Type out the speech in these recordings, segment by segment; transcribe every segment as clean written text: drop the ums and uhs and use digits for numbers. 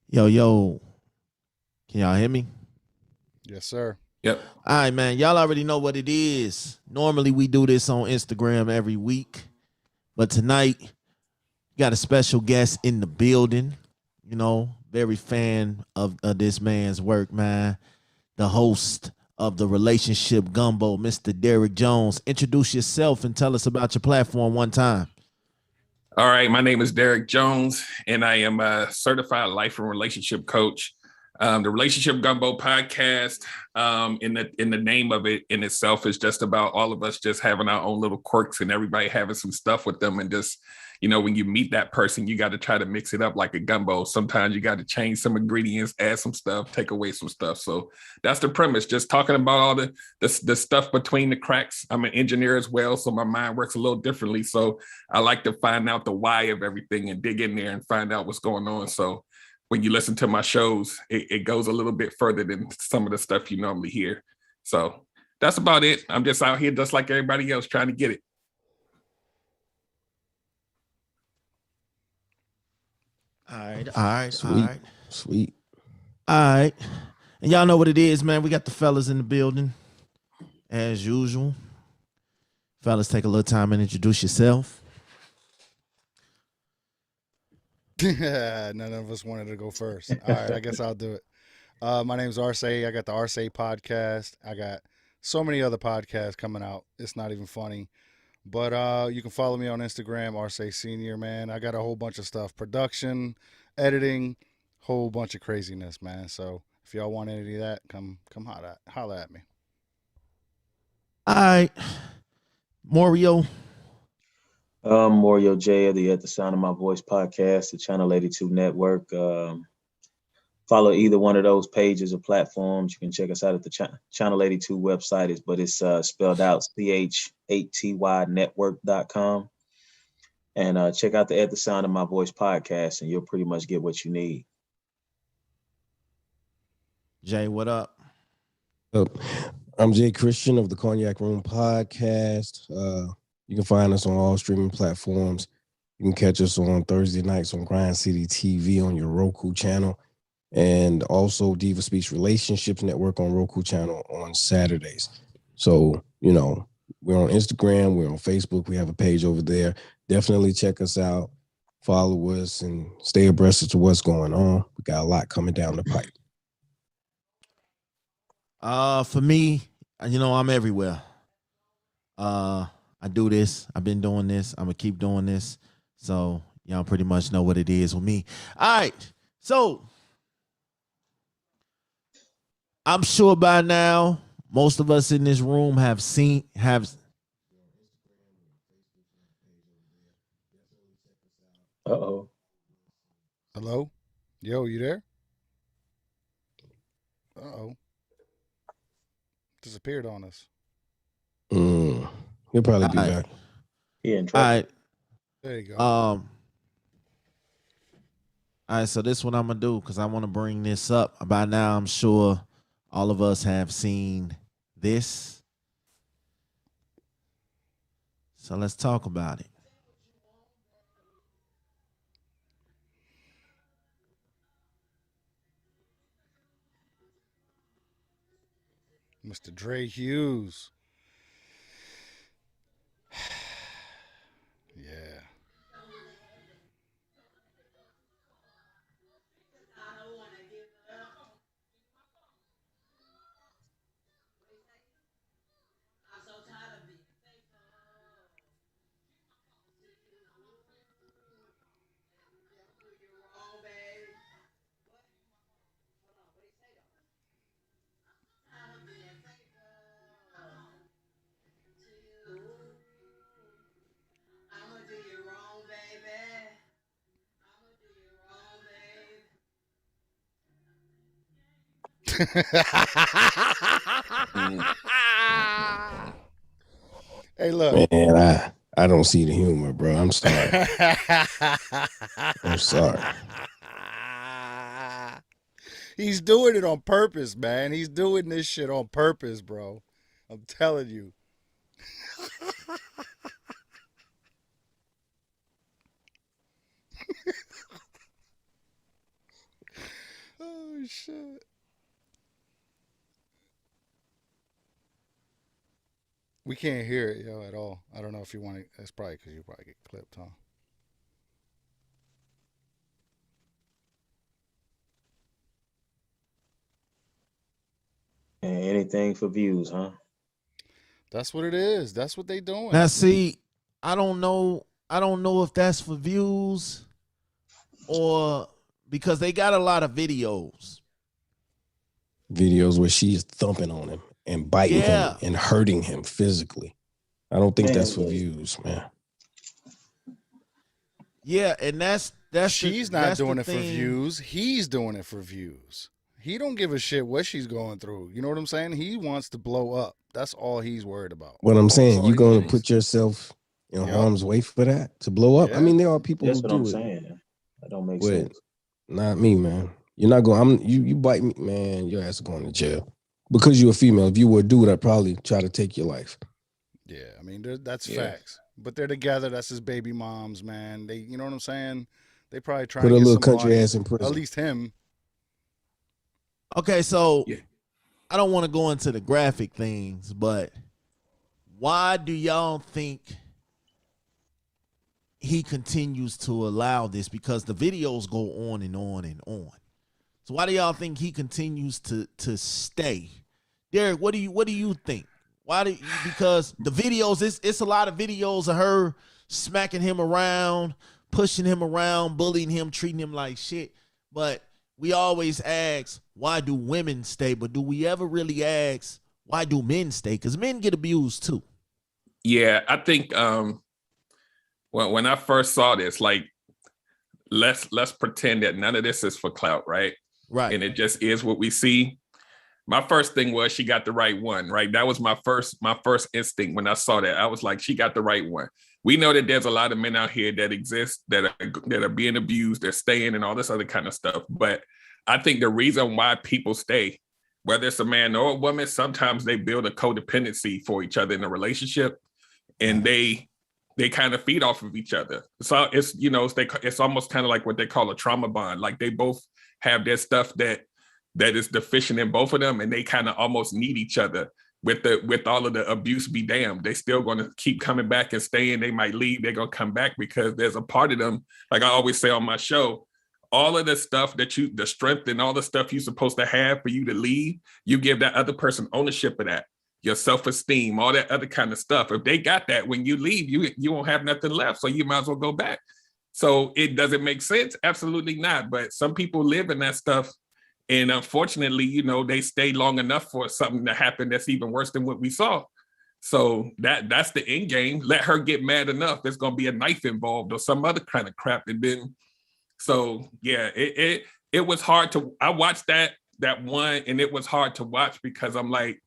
Yo, yo, can y'all hear me? Yes, sir. Yep. All right, man. Y'all already know what it is. Normally, we do this on Instagram every week, but tonight, got a special guest in the building. Very fan of this man's work, man. The host of the Relationship Gumbo, Mr. Derek Jones. Introduce yourself and tell us about your platform one time. All right. My name is Derek Jones, and I am a certified life and relationship coach. The Relationship Gumbo podcast, in the name of it in itself, is just about all of us just having our own little quirks and everybody having some stuff with them, and just when you meet that person, you got to try to mix it up like a gumbo. Sometimes you got to change some ingredients, add some stuff, take away some stuff. So that's the premise. Just talking about all the stuff between the cracks. I'm an engineer as well, so my mind works a little differently. So I like to find out the why of everything and dig in there and find out what's going on. So when you listen to my shows, it goes a little bit further than some of the stuff you normally hear. So that's about it. I'm just out here just like everybody else trying to get it. All right, all right, Sweet. all right. Sweet. All right. And y'all know what it is, man. We got the fellas in the building, as usual. Fellas, take a little time and introduce yourself. None of us wanted to go first. All right, I guess I'll do it. My name's Arce. I got the Arce podcast. I got so many other podcasts coming out. It's not even funny. But you can follow me on Instagram, Arce Senior, man. I got a whole bunch of stuff. Production, editing, whole bunch of craziness, man. So if y'all want any of that, come holla at me. All right. Mario. Mario J of the At the Sound of My Voice podcast, the Channel 82 Network. Follow either one of those pages or platforms. You can check us out at the Channel 82 website, but it's spelled out CH8TYnetwork.com. And check out the At the Sound of My Voice podcast, and you'll pretty much get what you need. Jay, what up? I'm Jay Christian of the Cognac Room podcast. You can find us on all streaming platforms. You can catch us on Thursday nights on Grind City TV on your Roku channel, and also Diva Speech Relationships Network on Roku channel on Saturdays. So, we're on Instagram, we're on Facebook, we have a page over there. Definitely check us out, follow us, and stay abreast as to what's going on. We got a lot coming down the pipe. For me, I'm everywhere. I do this. I've been doing this. I'm gonna keep doing this. So y'all pretty much know what it is with me. All right. So I'm sure by now most of us in this room have. Uh-oh. Hello? Yo, you there? Uh-oh. Disappeared on us. He'll probably be back. Yeah, in All right. There you go. All right, so this is what I'm gonna do because I want to bring this up. By now, I'm sure all of us have seen this. So let's talk about it. Mr. Dre Hughes. Yeah. Hey, look. Man, I don't see the humor, bro. I'm sorry. I'm sorry. He's doing it on purpose, man. He's doing this shit on purpose, bro. I'm telling you. shit. We can't hear it, yo, at all. I don't know if you want to. That's probably because you probably get clipped, huh? And anything for views, huh? That's what it is. That's what they doing. Now, see, I don't know. I don't know if that's for views or because they got a lot of videos. Videos where she's thumping on him and biting Yeah. him and hurting him physically. I don't think Man, that's for look. views, man. Yeah, and that's She's the, not that's doing the it for thing. views. He's doing it for views. He don't give a shit what she's going through. You know what I'm saying? He wants to blow up. That's all he's worried about. What I'm saying, all you he going to wants. put yourself in Yup. harm's way for that to blow up? I Yeah. mean, there are people That's who what I'm do it, saying. That don't make but sense. not me, man. You're not going. You bite me, man. Your ass is going to jail because you're a female. If you were a dude, I'd probably try to take your life. Yeah, I mean that's Yeah. facts. But they're together. That's his baby moms, man. They, you know what I'm saying? They probably try Put to a get little some country money. ass in At prison. least him. Okay, so Yeah. I don't want to go into the graphic things, but why do y'all think he continues to allow this? Because the videos go on and on and on. So why do y'all think he continues to stay? Derek, what do you think? Why do you, because the videos, it's a lot of videos of her smacking him around, pushing him around, bullying him, treating him like shit. But we always ask, why do women stay? But do we ever really ask, why do men stay? Because men get abused too. Yeah, I think when I first saw this, like let's pretend that none of this is for clout, right? Right. And it just is what we see. My first thing was she got the right one, right? That was my first instinct when I saw that. I was like, she got the right one. We know that there's a lot of men out here that exist that are being abused, they're staying and all this other kind of stuff. But I think the reason why people stay, whether it's a man or a woman, sometimes they build a codependency for each other in a relationship, and they kind of feed off of each other. So it's it's almost kind of like what they call a trauma bond. Like they both have their stuff that is deficient in both of them, and they kind of almost need each other. With all of the abuse be damned, they still going to keep coming back and staying. They might leave, they're going to come back because there's a part of them, like I always say on my show, all of the stuff the strength and all the stuff you're supposed to have for you to leave, you give that other person ownership of that, your self-esteem, all that other kind of stuff. If they got that, when you leave, you won't have nothing left, so you might as well go back. So it doesn't make sense? Absolutely not. But some people live in that stuff. And unfortunately, they stay long enough for something to happen that's even worse than what we saw. So that's the end game. Let her get mad enough. There's going to be a knife involved or some other kind of crap. And then, so yeah, it was hard to. I watched that one, and it was hard to watch because I'm like,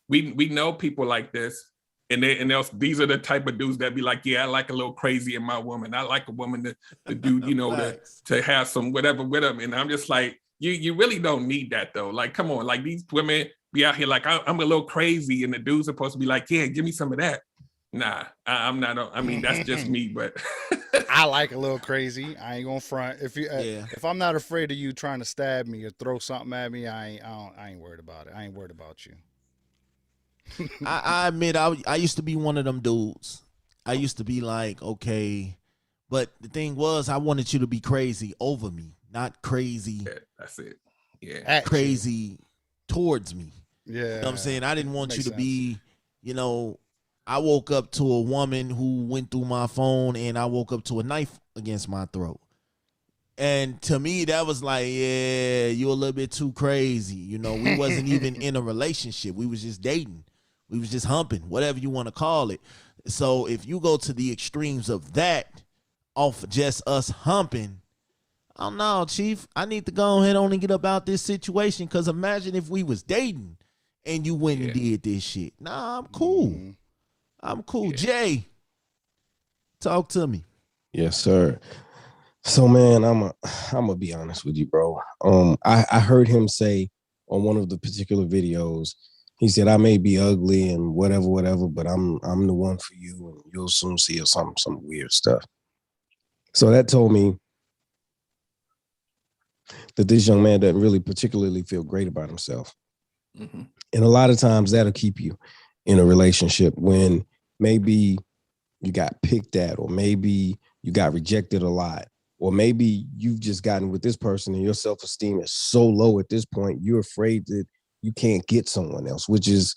we know people like this, and these are the type of dudes that be like, yeah, I like a little crazy in my woman. I like a woman to do, to have some whatever with them. And I'm just like, you really don't need that though. Like, come on, like these women be out here like I'm a little crazy, and the dude's supposed to be like, yeah, give me some of that. Nah, I'm not. I mean, that's just me, but I like a little crazy. I ain't gonna front. If I'm not afraid of you trying to stab me or throw something at me, I ain't worried about it. I ain't worried about you. I admit I used to be one of them dudes. I used to be like, okay, but the thing was, I wanted you to be crazy over me, not crazy. yeah, that's it. Yeah, At you. Crazy towards me. Yeah. You know what I'm saying? I didn't want you Makes to be, I woke up to a woman who went through my phone, and I woke up to a knife against my throat. And to me, that was like, yeah, you're a little bit too crazy. We wasn't even in a relationship. We was just dating. We was just humping, whatever you want to call it. So if you go to the extremes of that, off of just us humping, oh no, Chief, I need to go ahead on and get up out this situation. Because imagine if we was dating and you went and did this shit. Nah, I'm cool. Mhm. I'm cool. Yeah. Jay, talk to me. Yes, sir. So, man, I'm gonna be honest with you, bro. I heard him say on one of the particular videos, he said, I may be ugly and whatever, but I'm the one for you, and you'll soon see some weird stuff. So that told me that this young man doesn't really particularly feel great about himself. Mhm. And a lot of times that'll keep you in a relationship when maybe you got picked at, or maybe you got rejected a lot, or maybe you've just gotten with this person and your self-esteem is so low at this point, you're afraid that you can't get someone else, which is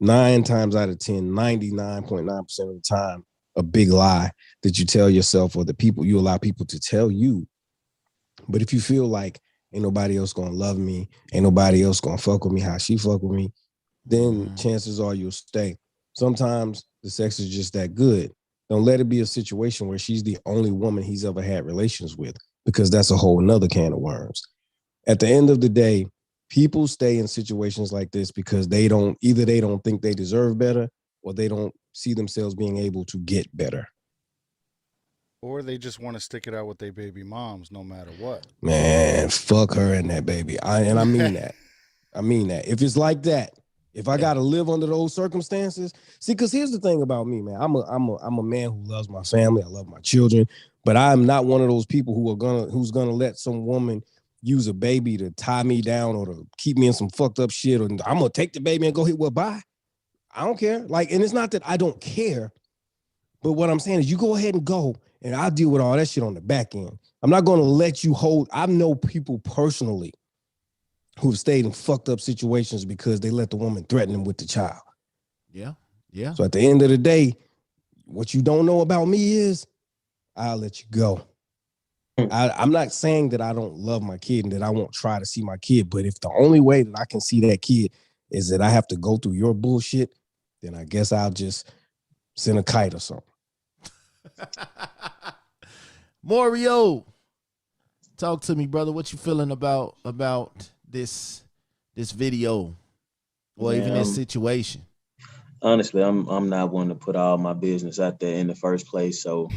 9 times out of 10, 99.9% of the time, a big lie that you tell yourself, or the people you allow people to tell you. But if you feel like ain't nobody else gonna love me, ain't nobody else gonna fuck with me how she fuck with me, then chances are you'll stay. Sometimes the sex is just that good. Don't let it be a situation where she's the only woman he's ever had relations with, because that's a whole nother can of worms. At the end of the day, people stay in situations like this because they don't think they deserve better, or they don't see themselves being able to get better. Or they just want to stick it out with their baby moms no matter what. Man, fuck her and that baby. I mean that. I mean that. If it's like that, if I gotta live under those circumstances, see, because here's the thing about me, man. I'm a man who loves my family. I love my children, but I'm not one of those people who's gonna let some woman use a baby to tie me down or to keep me in some fucked up shit. Or I'm gonna take the baby and go hit. Well, bye. I don't care. Like, and it's not that I don't care, but what I'm saying is, you go ahead and go, and I'll deal with all that shit on the back end. I'm not gonna let you hold. I know people personally who've stayed in fucked up situations because they let the woman threaten them with the child. Yeah. Yeah. So at the end of the day, what you don't know about me is I'll let you go. I'm not saying that I don't love my kid and that I won't try to see my kid, but if the only way that I can see that kid is that I have to go through your bullshit, then I guess I'll just send a kite or something. Mario, talk to me, brother. What you feeling about this video, or even this situation? Honestly, I'm not one to put all my business out there in the first place. So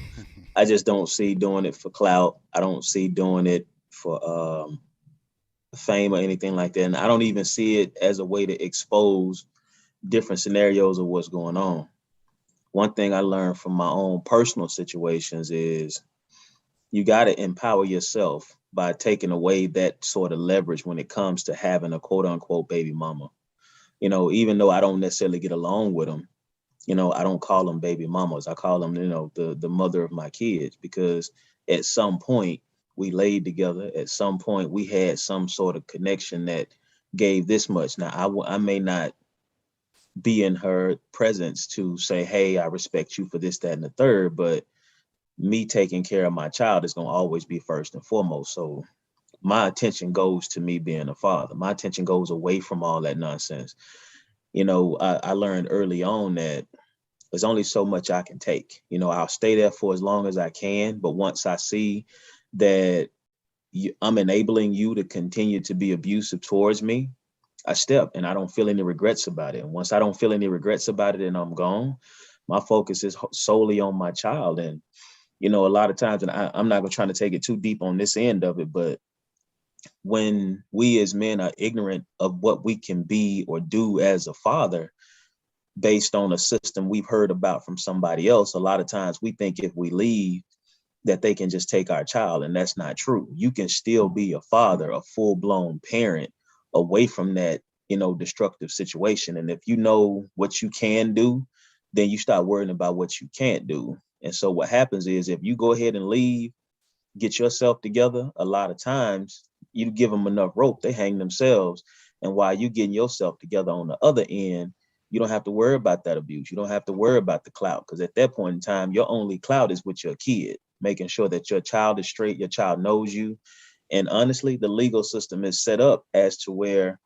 I just don't see doing it for clout. I don't see doing it for fame or anything like that. And I don't even see it as a way to expose different scenarios of what's going on. One thing I learned from my own personal situations is you got to empower yourself by taking away that sort of leverage when it comes to having a quote unquote baby mama. You know, even though I don't necessarily get along with them, you know, I don't call them baby mamas. I call them, you know, the mother of my kids, because at some point we laid together. At some point we had some sort of connection that gave this much. Now, I may not be in her presence to say, hey, I respect you for this, that, and the third, but me taking care of my child is going to always be first and foremost. So my attention goes to me being a father. My attention goes away from all that nonsense. You know, I learned early on that there's only so much I can take. You know, I'll stay there for as long as I can, but once I see that I'm enabling you to continue to be abusive towards me, I step, and I don't feel any regrets about it. And once I don't feel any regrets about it and I'm gone, my focus is solely on my child. And, you know, a lot of times, and I'm not going to try to take it too deep on this end of it, but when we as men are ignorant of what we can be or do as a father, based on a system we've heard about from somebody else, a lot of times we think if we leave that they can just take our child, and that's not true. You can still be a father, a full-blown parent, away from that, you know, destructive situation. And if you know what you can do, then you start worrying about what you can't do. And so what happens is, if you go ahead and leave, get yourself together, a lot of times you give them enough rope, they hang themselves. And while you getting yourself together on the other end, you don't have to worry about that abuse. You don't have to worry about the clout, because at that point in time, your only clout is with your kid, making sure that your child is straight, your child knows you. And honestly, the legal system is set up as to where,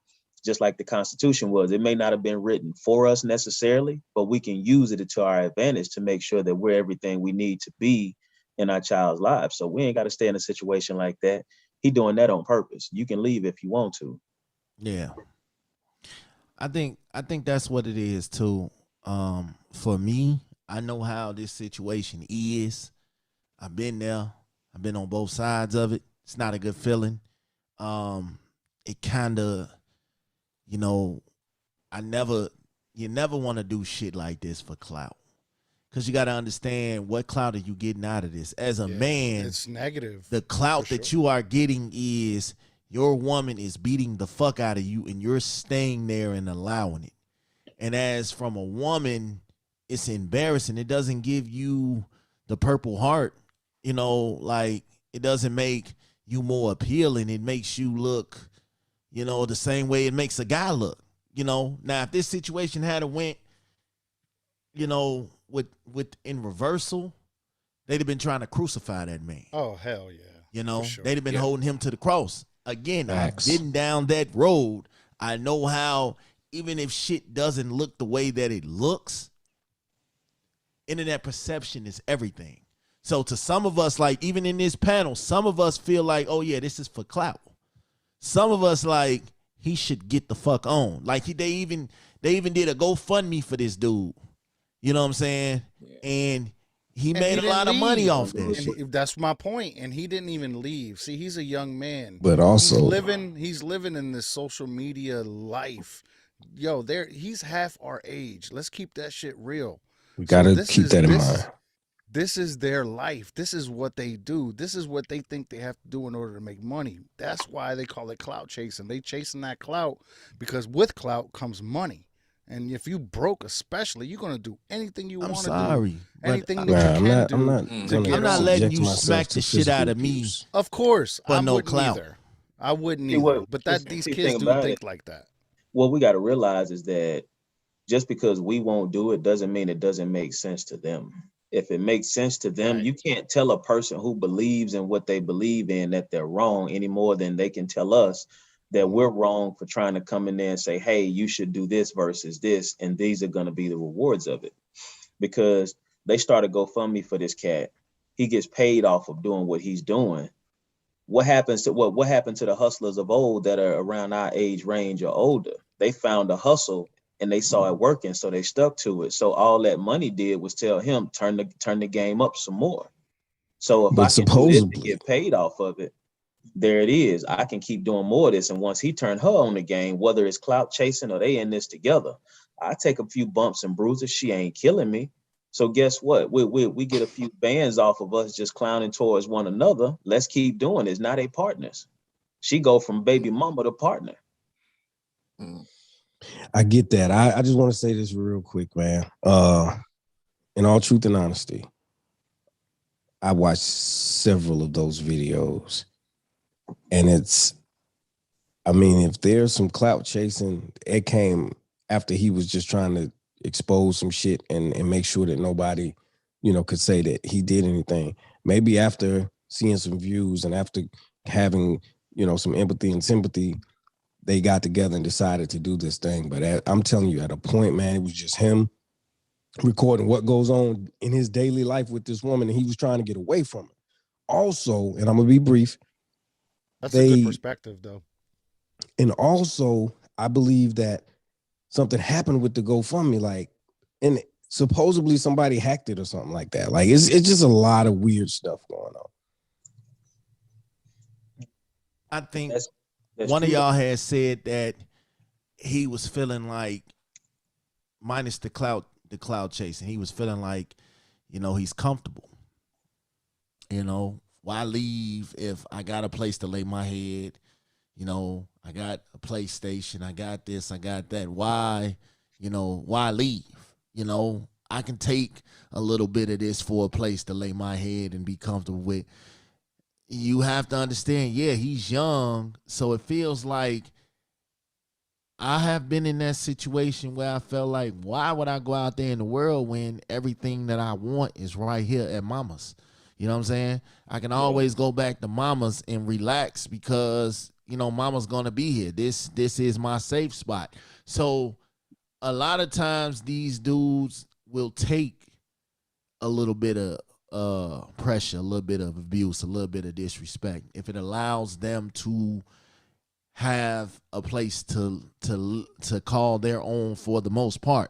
just like the Constitution was, it may not have been written for us necessarily, but we can use it to our advantage to make sure that we're everything we need to be in our child's lives. So we ain't got to stay in a situation like that. He doing that on purpose. You can leave if you want to. Yeah. I think that's what it is too. For me, I know how this situation is. I've been there. I've been on both sides of it. It's not a good feeling. It kind of, you know, you never want to do shit like this for clout. Because you got to understand, what clout are you getting out of this? As a man, it's negative. The clout that you are getting is your woman is beating the fuck out of you and you're staying there and allowing it. And as from a woman, it's embarrassing. It doesn't give you the Purple Heart, like it doesn't make you more appealing. It makes you look, the same way it makes a guy look. Now if this situation had went, with in reversal, they'd have been trying to crucify that man. Oh hell yeah. For sure. They'd have been holding him to the cross. Again, Facts. I've been down that road. I know how, even if shit doesn't look the way that it looks, internet perception is everything. So to some of us, like even in this panel, some of us feel like, oh yeah, this is for clout. Some of us like he should get the fuck on. Like they even did a GoFundMe for this dude. You know what I'm saying? Yeah. And he made a lot of money off that shit. That's my point. And he didn't even leave. See, he's a young man. But also he's living in this social media life. Yo, he's half our age. Let's keep that shit real. We gotta keep that in mind. This is their life. This is what they do. This is what they think they have to do in order to make money. That's why they call it clout chasing. They chasing that clout because with clout comes money. And if you broke, especially, you're gonna do anything you want to do. I'm sorry. Anything that you can do. I'm not letting you smack the shit out of me. Of course, I wouldn't either. I wouldn't either. But these kids do think like that. What we got to realize is that just because we won't do it doesn't mean it doesn't make sense to them. If it makes sense to them, right. You can't tell a person who believes in what they believe in that they're wrong any more than they can tell us that we're wrong for trying to come in there and say, hey, you should do this versus this, and these are going to be the rewards of it. Because they started GoFundMe for this cat. He gets paid off of doing what he's doing. What happened to the hustlers of old that are around our age range or older? They found a hustle and they saw it working, so they stuck to it. So all that money did was tell him, turn the game up some more. So if I can do this to get paid off of it, there it is. I can keep doing more of this. And once he turned her on the game, whether it's clout chasing or they in this together, I take a few bumps and bruises. She ain't killing me. So guess what? We get a few bands off of us just clowning towards one another. Let's keep doing this. Now they partners. She go from baby mama to partner. I get that. I just want to say this real quick, man. In all truth and honesty, I watched several of those videos. And if there's some clout chasing, it came after he was just trying to expose some shit and make sure that nobody, could say that he did anything. Maybe after seeing some views and after having, some empathy and sympathy, they got together and decided to do this thing. But I'm telling you, at a point, man, it was just him recording what goes on in his daily life with this woman, and he was trying to get away from it. Also, and I'm going to be brief, that's a good perspective, though. And also, I believe that something happened with the GoFundMe, and supposedly somebody hacked it or something like that. It's just a lot of weird stuff going on. I think that's one of y'all had said that he was feeling like, minus the cloud chasing, he was feeling like, he's comfortable. Why leave if I got a place to lay my head? I got a PlayStation, I got this, I got that. Why leave? I can take a little bit of this for a place to lay my head and be comfortable with. You have to understand, yeah, he's young, so it feels like I have been in that situation where I felt like, why would I go out there in the world when everything that I want is right here at mama's? You know what I'm saying? I can always go back to mama's and relax because, mama's going to be here. This is my safe spot. So a lot of times these dudes will take a little bit of pressure, a little bit of abuse, a little bit of disrespect, if it allows them to have a place to call their own for the most part.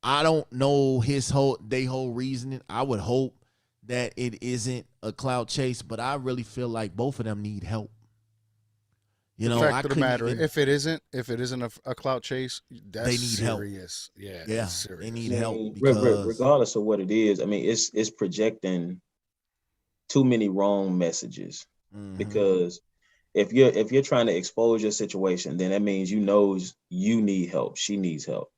I don't know their whole reasoning. I would hope that it isn't a clout chase, but I really feel like both of them need help. The fact of the matter, if it isn't a clout chase, that's they need serious. Help. Yeah, that's serious. They need help because regardless of what it is, it's projecting too many wrong messages. Mm-hmm. Because If you're trying to expose your situation, then that means you knows you need help. She needs help.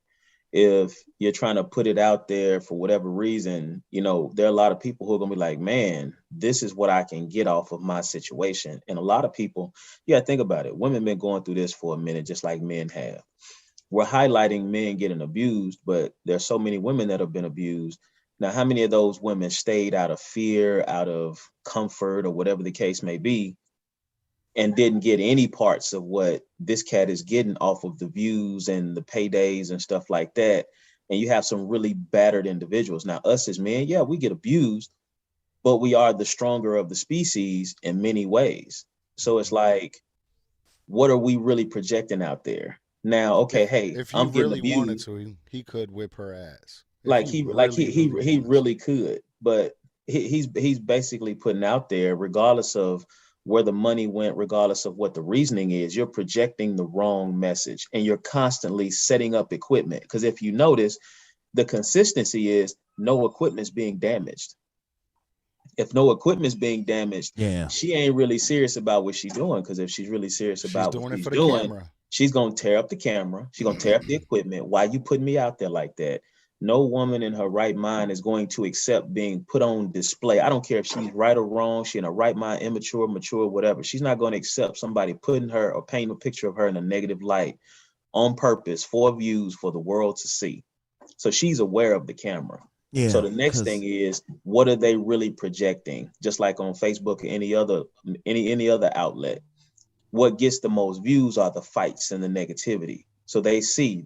If you're trying to put it out there for whatever reason, there are a lot of people who are gonna be like, man, this is what I can get off of my situation. And a lot of people, yeah, think about it. Women been going through this for a minute, just like men have. We're highlighting men getting abused, but there's so many women that have been abused. Now, how many of those women stayed out of fear, out of comfort, or whatever the case may be, and didn't get any parts of what this cat is getting off of the views and the paydays and stuff like that? And you have some really battered individuals. Now, us as men, yeah, we get abused, but we are the stronger of the species in many ways. So it's like, what are we really projecting out there? Now, okay, hey, If he I'm getting really wanted abused. to, he could whip her ass. If Like he he really, he really he wanted to. really could, but he's basically putting out there, regardless of where the money went, regardless of what the reasoning is, you're projecting the wrong message, and you're constantly setting up equipment. Because if you notice, the consistency is no equipment's being damaged. If no equipment's being damaged, Yeah. she ain't really serious about what she's doing. Because if she's really serious She's about what doing it she's for the doing, camera. she's gonna tear up the camera. She's gonna tear up the equipment. Why you putting me out there like that? No woman in her right mind is going to accept being put on display. I don't care if she's right or wrong. She in her right mind, immature, mature, whatever. She's not going to accept somebody putting her or painting a picture of her in a negative light on purpose for views for the world to see. So she's aware of the camera. So Yeah. the next thing Cause is, what are they really projecting? Just like on Facebook or any other outlet, what gets the most views are the fights and the negativity. So they're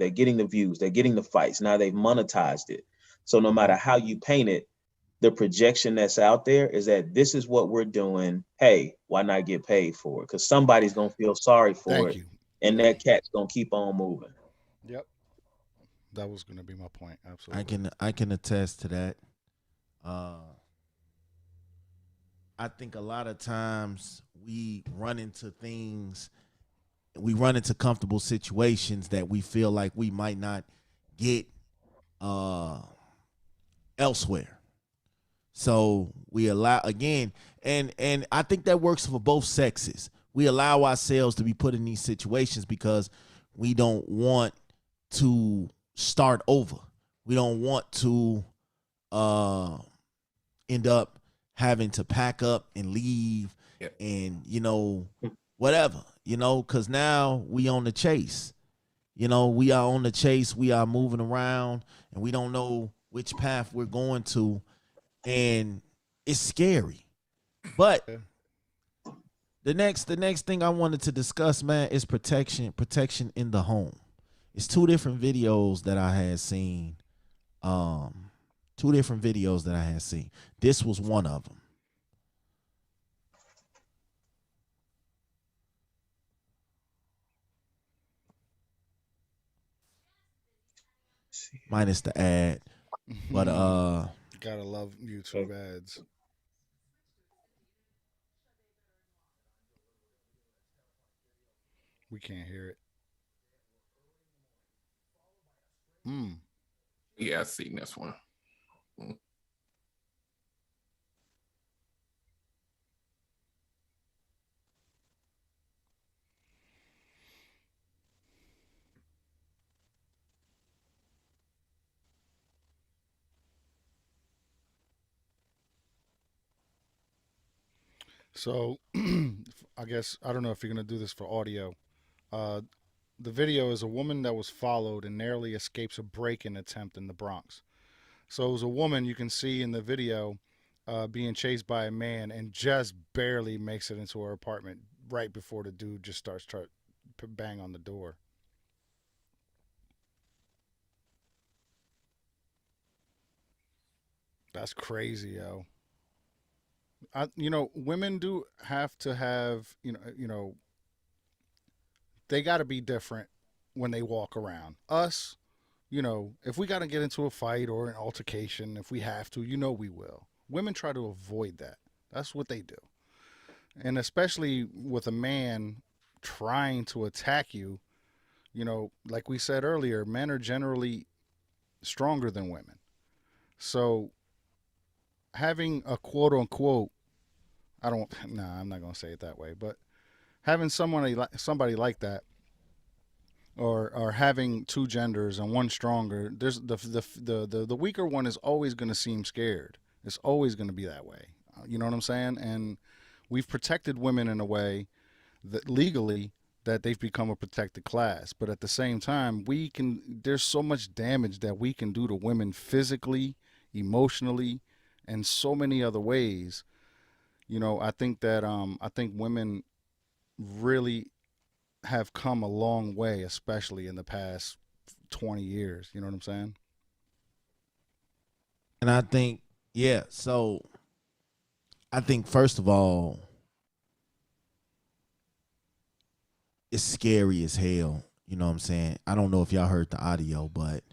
getting the views, they're getting the fights. Now they've monetized it. So no matter how you paint it, the projection that's out there is that this is what we're doing. Hey, why not get paid for it? Because somebody's gonna feel sorry for Thank it, you. and that cat's gonna keep on moving. Yep. That was going to be my point. I Absolutely. can I can attest to that. Uh I think a lot of times we run into comfortable situations that we feel like we might not get uh elsewhere. So we allow again, and I think that works for both sexes. We allow ourselves to be put in these situations because we don't want to start over. We don't want to uh end up having to pack up and leave Yeah. and whatever, because now we on the chase. We are on the chase, we are moving around, and we don't know which path we're going to, and it's scary. But Yeah. the next thing I wanted to discuss, man, is protection in the home. It's two different videos that I had seen. Um, Two different videos that I had seen. This was one of them. Minus the ad, but Gotta love YouTube ads. We can't hear it. Mm. Yeah, I seen this one. Mm. So, I guess I don't know if you're gonna do this for audio. Uh, the video is a woman that was followed and narrowly escapes a break-in attempt in the Bronx. So it was a woman you can see in the video being chased by a man and just barely makes it into her apartment right before the dude just starts trying to bang on the door. That's crazy, yo. Women do have to have, they got to be different when they walk around. Us, if we got to get into a fight or an altercation, if we have to, we will. Women try to avoid that. That's what they do. And especially with a man trying to attack you, like we said earlier, men are generally stronger than women. So having a quote unquote, I don't, nah, I'm not going to say it that way, but having somebody like that, or having two genders and one stronger, there's the weaker one is always going to seem scared. It's always going to be that way. You know what I'm saying? And we've protected women in a way that legally that they've become a protected class. But at the same time, there's so much damage that we can do to women physically, emotionally, and so many other ways. I think that I think women really have come a long way, especially in the past 20 years. You know what I'm saying? And I think, yeah, so I think first of all, it's scary as hell. You know what I'm saying? I don't know if y'all heard the audio, but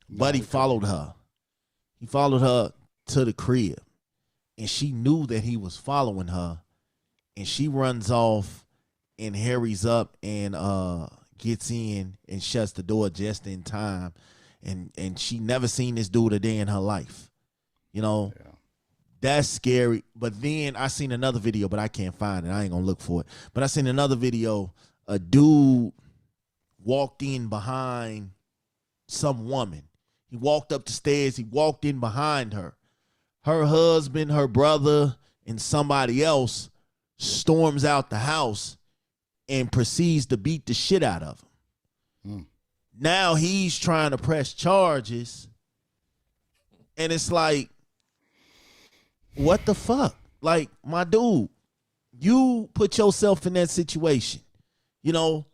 Buddy followed her. He followed her to the crib, and she knew that he was following her, and she runs off and hurries up and gets in and shuts the door just in time, and she never seen this dude a day in her life. Yeah. That's scary. But then I seen another video, but I can't find it. I ain't gonna look for it. But I seen another video. A dude walked in behind some woman. He walked up the stairs. He walked in behind her. Her husband, her brother, and somebody else storms out the house and proceeds to beat the shit out of him. Now he's trying to press charges. And it's like, what the fuck? Like, my dude, you put yourself in that situation, and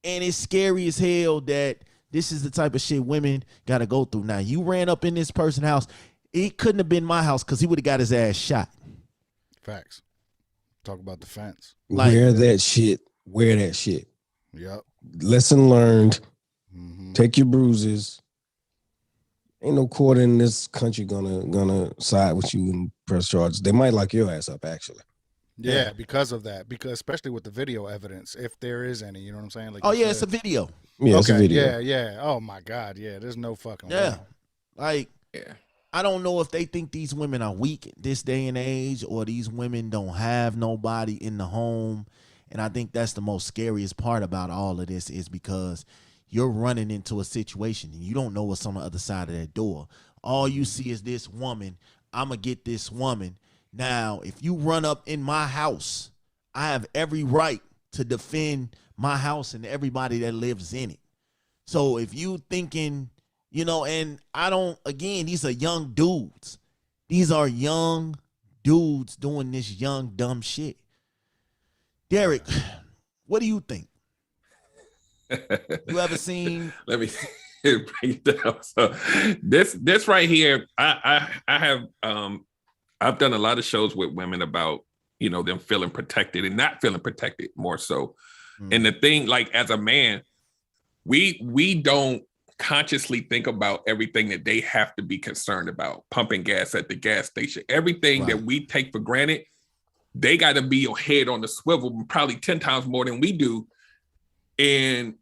it's scary as hell that this is the type of shit women got to go through. Now, you ran up in this person's house. It couldn't have been my house because he would have got his ass shot. Facts. Talk about defense. Wear that shit. Wear that shit. Yep. Lesson learned. Take your bruises. Ain't no court in this country gonna side with you and press charges. They might lock your ass up, actually. Yeah, because of that. Because especially with the video evidence, if there is any, you know what I'm saying? Like, it's a video. Yeah, okay, it's a video. Yeah. Oh my God, yeah. There's no fucking Yeah, way. like, I don't know if they think these women are weak this day and age, or these women don't have nobody in the home. And I think that's the most scariest part about all of this, is because you're running into a situation and you don't know what's on the other side of that door. All you see is this woman. I'm going to get this woman. Now, if you run up in my house, I have every right to defend my house and everybody that lives in it. So if you thinking, and I don't, again, these are young dudes. These are young dudes doing this young, dumb shit. Derek, what do you think? You ever seen? Let me break it down. So this right here, I have I've done a lot of shows with women about them feeling protected and not feeling protected, more so. And the thing, like, as a man, we don't consciously think about everything that they have to be concerned about. Pumping gas at the gas station, everything that we take for granted, they got to be your head on the swivel probably 10 times more than we do. And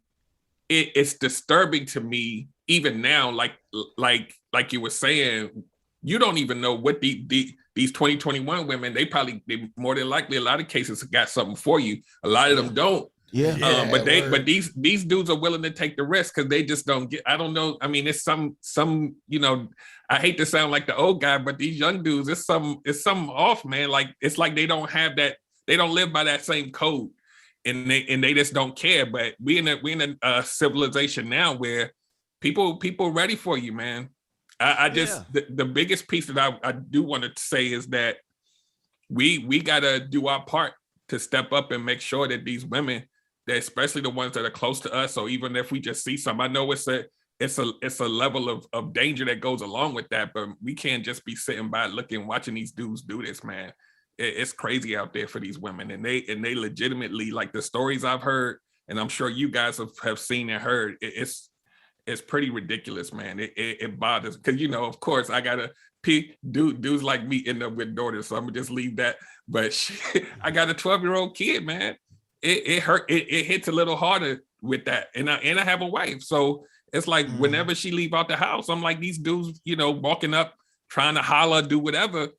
it's disturbing to me even now, like you were saying, you don't even know what these 2021 women, they more than likely, a lot of cases got something for you. A lot of them don't. Yeah. But these dudes are willing to take the risk because they just don't get, I don't know. I mean, it's some, I hate to sound like the old guy, but these young dudes, it's something off, man. Like, it's like they don't have that, they don't live by that same code. And they just don't care. But we in a civilization now where people ready for you, man. I just the biggest piece that I do want to say is that we gotta do our part to step up and make sure that these women, that especially the ones that are close to us, or even if we just see some, I know it's a level of danger that goes along with that, but we can't just be sitting by watching these dudes do this, man. It's crazy out there for these women, and they legitimately, like the stories I've heard, and I'm sure you guys have seen and heard, it's pretty ridiculous, man. It bothers, because of course I gotta dudes like me end up with daughters, so I'm gonna just leave that. But shit, I got a 12-year-old kid, man. It hurt. It hits a little harder with that, and I have a wife, so it's like whenever she leave out the house, I'm like, these dudes, walking up, trying to holler, do whatever.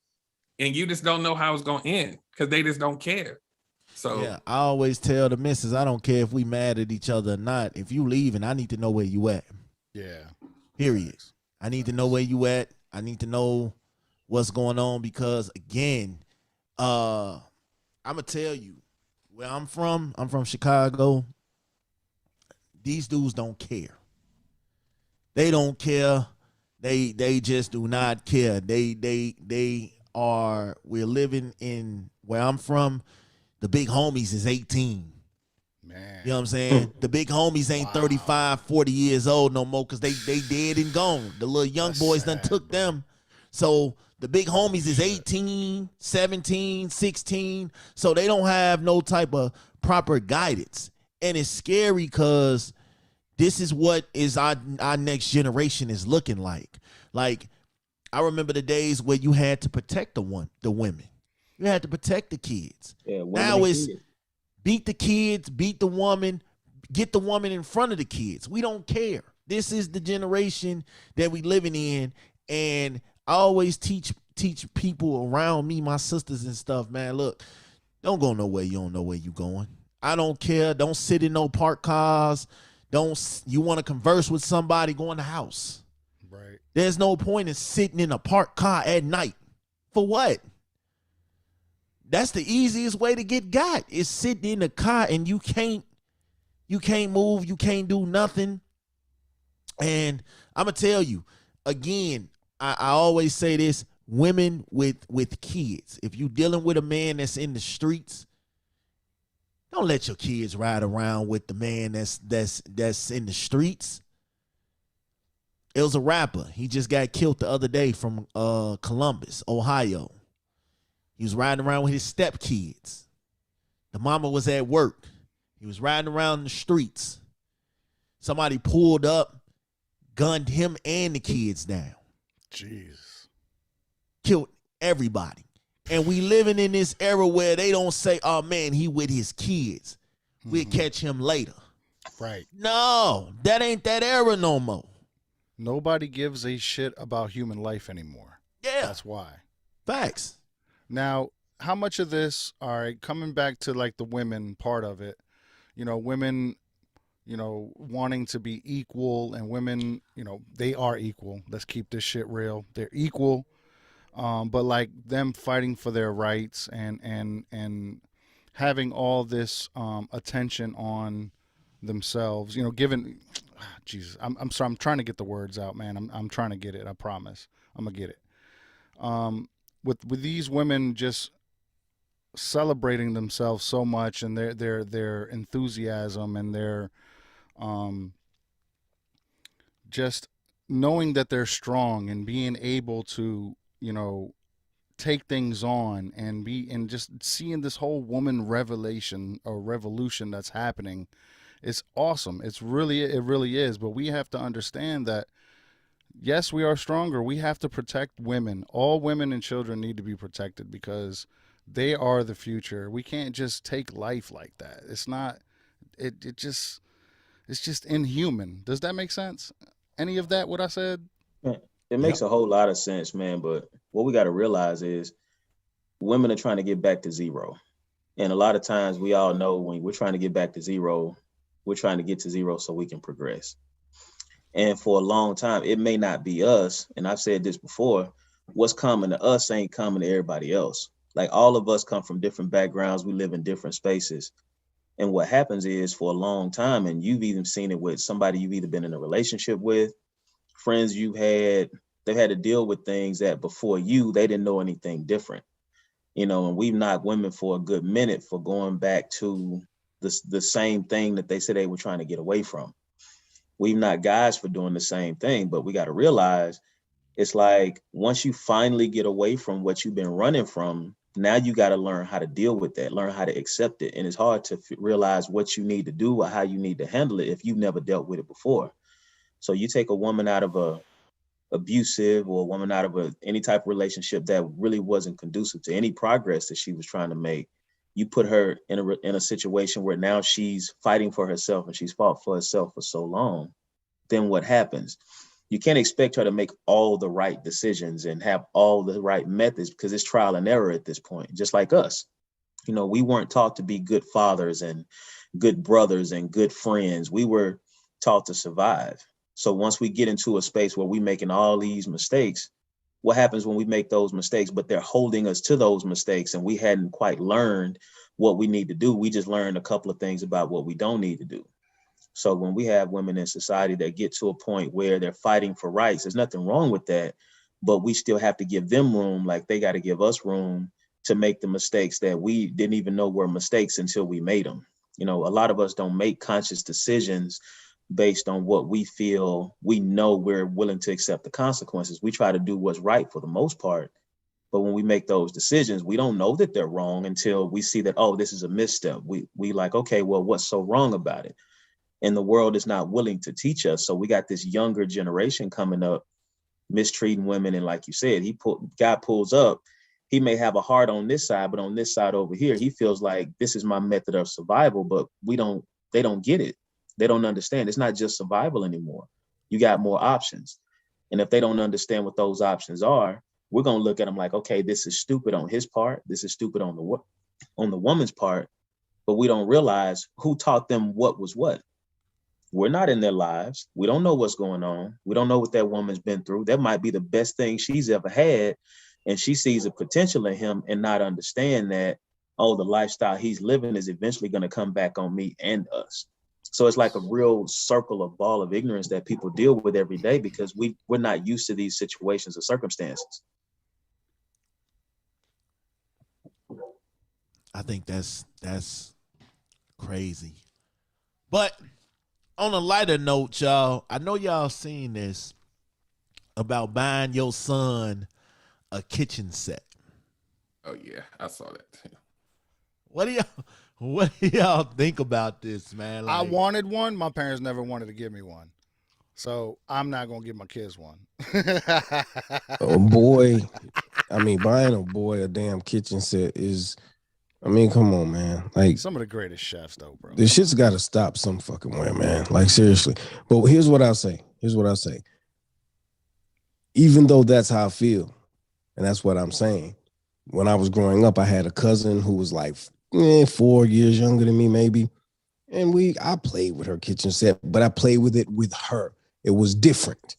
And you just don't know how it's going to end because they just don't care. So Yeah, I always tell the missus, I don't care if we mad at each other or not. If you leaving, I need to know where you at. Yeah. Period. Facts. I need to know where you at. I need to know what's going on because again, I'm gonna tell you where I'm from. I'm from Chicago. These dudes don't care. They don't care. They just do not care. They are. We're living in where I'm from. The big homies is 18. Man. You know what I'm saying? The big homies ain't Wow. 35, 40 years old no more because they dead and gone. The little young That's boys done sad, took bro. them. So the big homies is shit. 18, 17, 16. So they don't have no type of proper guidance. And it's scary because this is what is our next generation is looking like. Like, I remember the days where you had to protect the women. You had to protect the kids. Yeah, women Now and it's kids. beat the kids, beat the woman, get the woman in front of the kids. We don't care. This is the generation that we living in. And I always teach people around me, my sisters and stuff, man, look, don't go nowhere you don't know where you going. I don't care. Don't sit in no parked cars. You want to converse with somebody, go in the house. Right. There's no point in sitting in a parked car at night. For what? That's the easiest way to get got is sitting in the car and you can't move, you can't do nothing. And I'm gonna tell you again, I always say this: women with kids. If you dealing with a man that's in the streets, don't let your kids ride around with the man that's in the streets. It was a rapper. He just got killed the other day from Columbus, Ohio. He was riding around with his stepkids. The mama was at work. He was riding around the streets. Somebody pulled up, gunned him and the kids down. Jeez. Killed everybody. And we living in this era where they don't say, oh man, he with his kids. We'll catch him later. Right. No, that ain't that era no more. Nobody gives a shit about human life anymore. Yeah. That's why. Facts. Now, how much of this, all right, coming back to like the women part of it, women, wanting to be equal and women, they are equal. Let's keep this shit real. They're equal. But like them fighting for their rights and having all this attention on themselves, given Jesus, I'm sorry, I'm trying to get the words out, man. I'm trying to get it. I promise. I'm gonna get it. With these women just celebrating themselves so much and their enthusiasm and their just knowing that they're strong and being able to take things on and just seeing this whole woman revelation or revolution that's happening. It's awesome. It really is. But we have to understand that yes, we are stronger. We have to protect women. All women and children need to be protected because they are the future. We can't just take life like that. It's not. It's just inhuman. Does that make sense? Any of that what I said? It makes a whole lot of sense, man. But what we got to realize is women are trying to get back to zero. And a lot of times we all know when we're trying to get back to zero, we're trying to get to zero so we can progress. And for a long time, it may not be us. And I've said this before, what's common to us ain't common to everybody else. Like all of us come from different backgrounds. We live in different spaces. And what happens is for a long time, and you've even seen it with somebody you've either been in a relationship with, friends you've had, they've had to deal with things that before you, they didn't know anything different. And we've knocked women for a good minute for going back to the same thing that they said they were trying to get away from. We've knocked guys for doing the same thing, but we got to realize it's like once you finally get away from what you've been running from, now you got to learn how to deal with that, learn how to accept it. And it's hard to realize what you need to do or how you need to handle it if you've never dealt with it before. So you take a woman out of a abusive or a woman out of any type of relationship that really wasn't conducive to any progress that she was trying to make. You put her in a situation where now she's fighting for herself and she's fought for herself for so long. Then what happens? You can't expect her to make all the right decisions and have all the right methods because it's trial and error at this point, just like us. You know, we weren't taught to be good fathers and good brothers and good friends. We were taught to survive. So once we get into a space where we're making all these mistakes, what happens when we make those mistakes, but they're holding us to those mistakes and we hadn't quite learned what we need to do. We just learned a couple of things about what we don't need to do. So when we have women in society that get to a point where they're fighting for rights, there's nothing wrong with that, but we still have to give them room, like they got to give us room to make the mistakes that we didn't even know were mistakes until we made them. You know, a lot of us don't make conscious decisions based on what we feel we know we're willing to accept the consequences. We try to do what's right for the most part. But when we make those decisions, we don't know that they're wrong until we see that, oh, this is a misstep. We like, okay, well, what's so wrong about it? And the world is not willing to teach us. So we got this younger generation coming up mistreating women. And like you said, guy pulls up, he may have a heart on this side, but on this side over here, he feels like this is my method of survival, but they don't get it. They don't understand. It's not just survival anymore. You got more options. And if they don't understand what those options are, we're going to look at them like, okay, this is stupid on his part. This is stupid on the woman's part, but we don't realize who taught them what was what. We're not in their lives. We don't know what's going on. We don't know what that woman's been through. That might be the best thing she's ever had. And she sees a potential in him and not understand that, oh, the lifestyle he's living is eventually going to come back on me and us. So it's like a real circle of ball of ignorance that people deal with every day because we're not used to these situations or circumstances. I think that's crazy. But on a lighter note, y'all, I know y'all seen this about buying your son a kitchen set. Oh yeah, I saw that. What do y'all think about this, man? I wanted one. My parents never wanted to give me one. So I'm not going to give my kids one. A boy, buying a boy a damn kitchen set is, come on, man. Like, some of the greatest chefs, though, bro. this shit's got to stop some fucking way, man. Like, seriously. But here's what I'll say. Even though that's how I feel, and that's what I'm saying. When I was growing up, I had a cousin who was like 4 years younger than me, maybe. And I played with her kitchen set, but I played with it with her. It was different.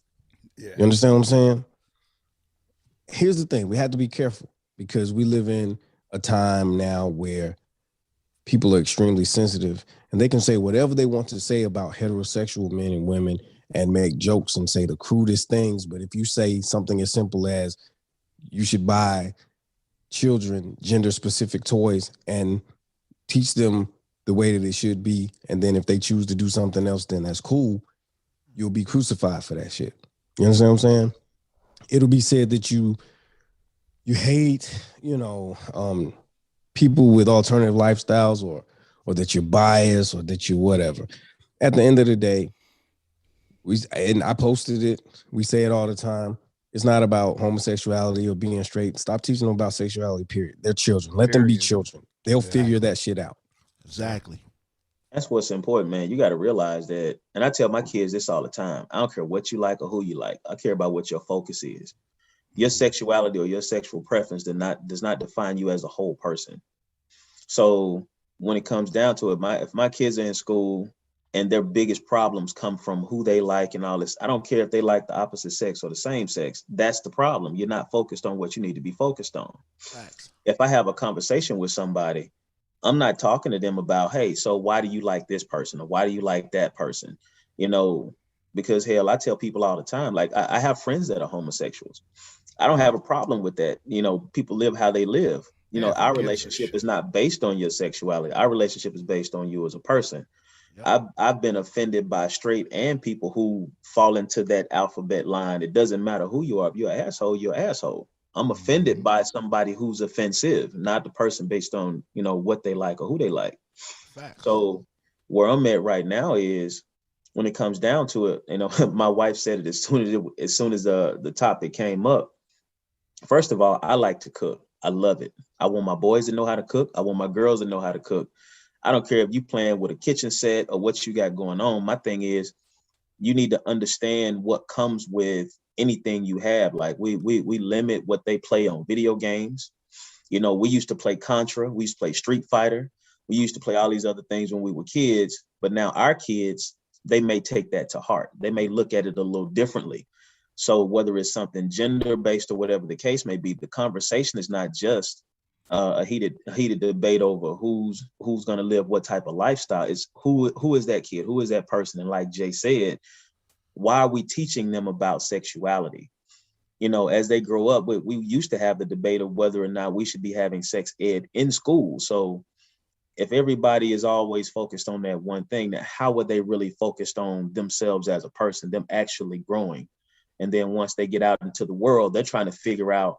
Yeah. You understand what I'm saying? Here's the thing. We have to be careful because we live in a time now where people are extremely sensitive and they can say whatever they want to say about heterosexual men and women and make jokes and say the crudest things. But if you say something as simple as you should buy children gender-specific toys and teach them the way that it should be, and then if they choose to do something else, then that's cool, you'll be crucified for that shit. You understand what I'm saying? It'll be said that you hate, people with alternative lifestyles or that you're biased or that you're whatever. At the end of the day, and I posted it, we say it all the time, it's not about homosexuality or being straight. Stop teaching them about sexuality, period. They're children. Let them be children. They'll figure that shit out. Exactly. That's what's important, man. You got to realize that. And I tell my kids this all the time. I don't care what you like or who you like. I care about what your focus is. Your sexuality or your sexual preference does not define you as a whole person. So when it comes down to it, if my kids are in school and their biggest problems come from who they like and all this, I don't care if they like the opposite sex or the same sex. That's the problem. You're not focused on what you need to be focused on. Thanks. If I have a conversation with somebody, I'm not talking to them about, hey, so why do you like this person or why do you like that person? Because hell, I tell people all the time, like I have friends that are homosexuals. I don't have a problem with that. People live how they live. Our relationship is not based on your sexuality. Our relationship is based on you as a person. Yep. I've been offended by straight and people who fall into that alphabet line. It doesn't matter who you are. If you're an asshole, you're an asshole. I'm offended by somebody who's offensive, not the person based on, what they like or who they like. Facts. So where I'm at right now is when it comes down to it, my wife said it as soon as the topic came up. First of all, I like to cook. I love it. I want my boys to know how to cook. I want my girls to know how to cook. I don't care if you playing with a kitchen set or what you got going on. My thing is you need to understand what comes with anything you have. Like we limit what they play on video games. You know, we used to play Contra, we used to play Street Fighter, we used to play all these other things when we were kids, but now our kids, they may take that to heart. They may look at it a little differently. So whether it's something gender based or whatever the case may be, the conversation is not just a heated debate over who's going to live what type of lifestyle. It's who is that kid, who is that person, and like Jay said, why are we teaching them about sexuality? You know, as they grow up, we used to have the debate of whether or not we should be having sex ed in school. So if everybody is always focused on that one thing, then how would they really focused on themselves as a person, them actually growing? And then once they get out into the world, they're trying to figure out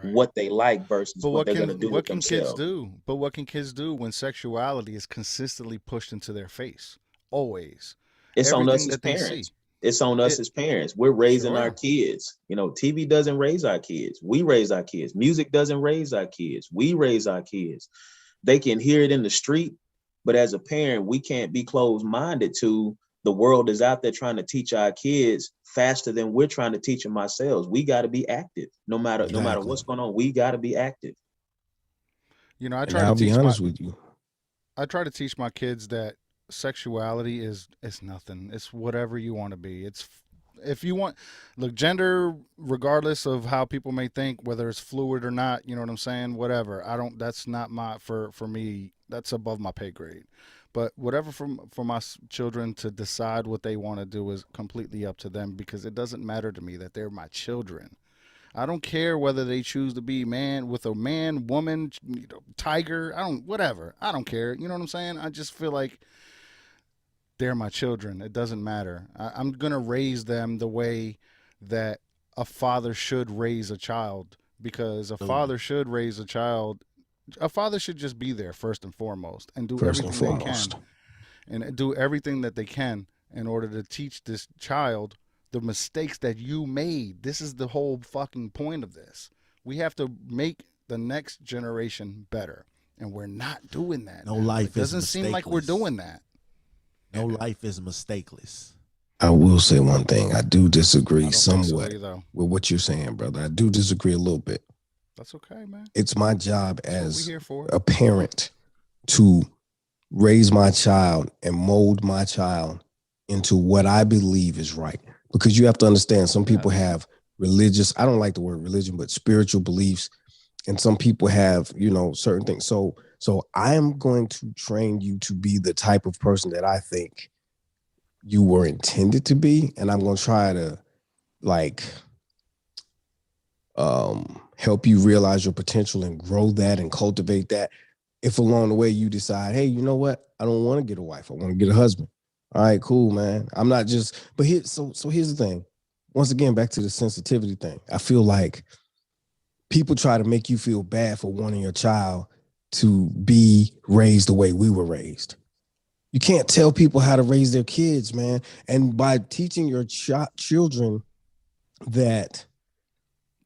what they like versus But what they're going to do with can kids themselves. do? But what can kids do when sexuality is consistently pushed into their face? Always. It's on us Everything as that they see. parents. It's on us It, as parents. We're raising our sure. kids. You know, TV doesn't raise our kids. We raise our kids. Music doesn't raise our kids. We raise our kids. They can hear it in the street, but as a parent, we can't be closed-minded to the world is out there trying to teach our kids faster than we're trying to teach them ourselves. We got to be active. No matter Exactly. what's going on, we got to be active. You know, I And try to I'll be teach honest with you. my kids that sexuality is nothing. It's whatever you want to be. It's if you want, look, gender, regardless of how people may think, whether it's fluid or not, you know what I'm saying, whatever, I don't, that's not my, for me, that's above my pay grade. But whatever for my children to decide what they want to do is completely up to them, because it doesn't matter to me that they're my children. I don't care whether they choose to be man with a man, woman, tiger. I don't, whatever. I don't care. You know what I'm saying? I just feel like they're my children. It doesn't matter. I'm gonna raise them the way that a father should raise a child, because a father should raise a child. A father should just be there first and foremost, and do First and everything they can, foremost. and do everything that they can in order to teach this child the mistakes that you made. This is the whole fucking point of this. We have to make the next generation better, and we're not doing that. No now. life It doesn't is seem like we're mistakeless. doing that. No life is mistakeless. I will say one thing. I do I disagree don't think so somewhat either. with what you're saying, brother. I do disagree a little bit. That's okay, man. It's my job That's what we as here for. a parent to raise my child and mold my child into what I believe is right. Because you have to understand, some people have religious, I don't like the word religion, but spiritual beliefs. And some people have, you know, certain things. So I am going to train you to be the type of person that I think you were intended to be. And I'm going to try to like help you realize your potential and grow that and cultivate that. If along the way you decide, hey, you know what? I don't want to get a wife. I want to get a husband. All right, cool, man. I'm not just, but here, so here's the thing. Once again, back to the sensitivity thing. I feel like people try to make you feel bad for wanting your child to be raised the way we were raised. You can't tell people how to raise their kids, man. And by teaching your children that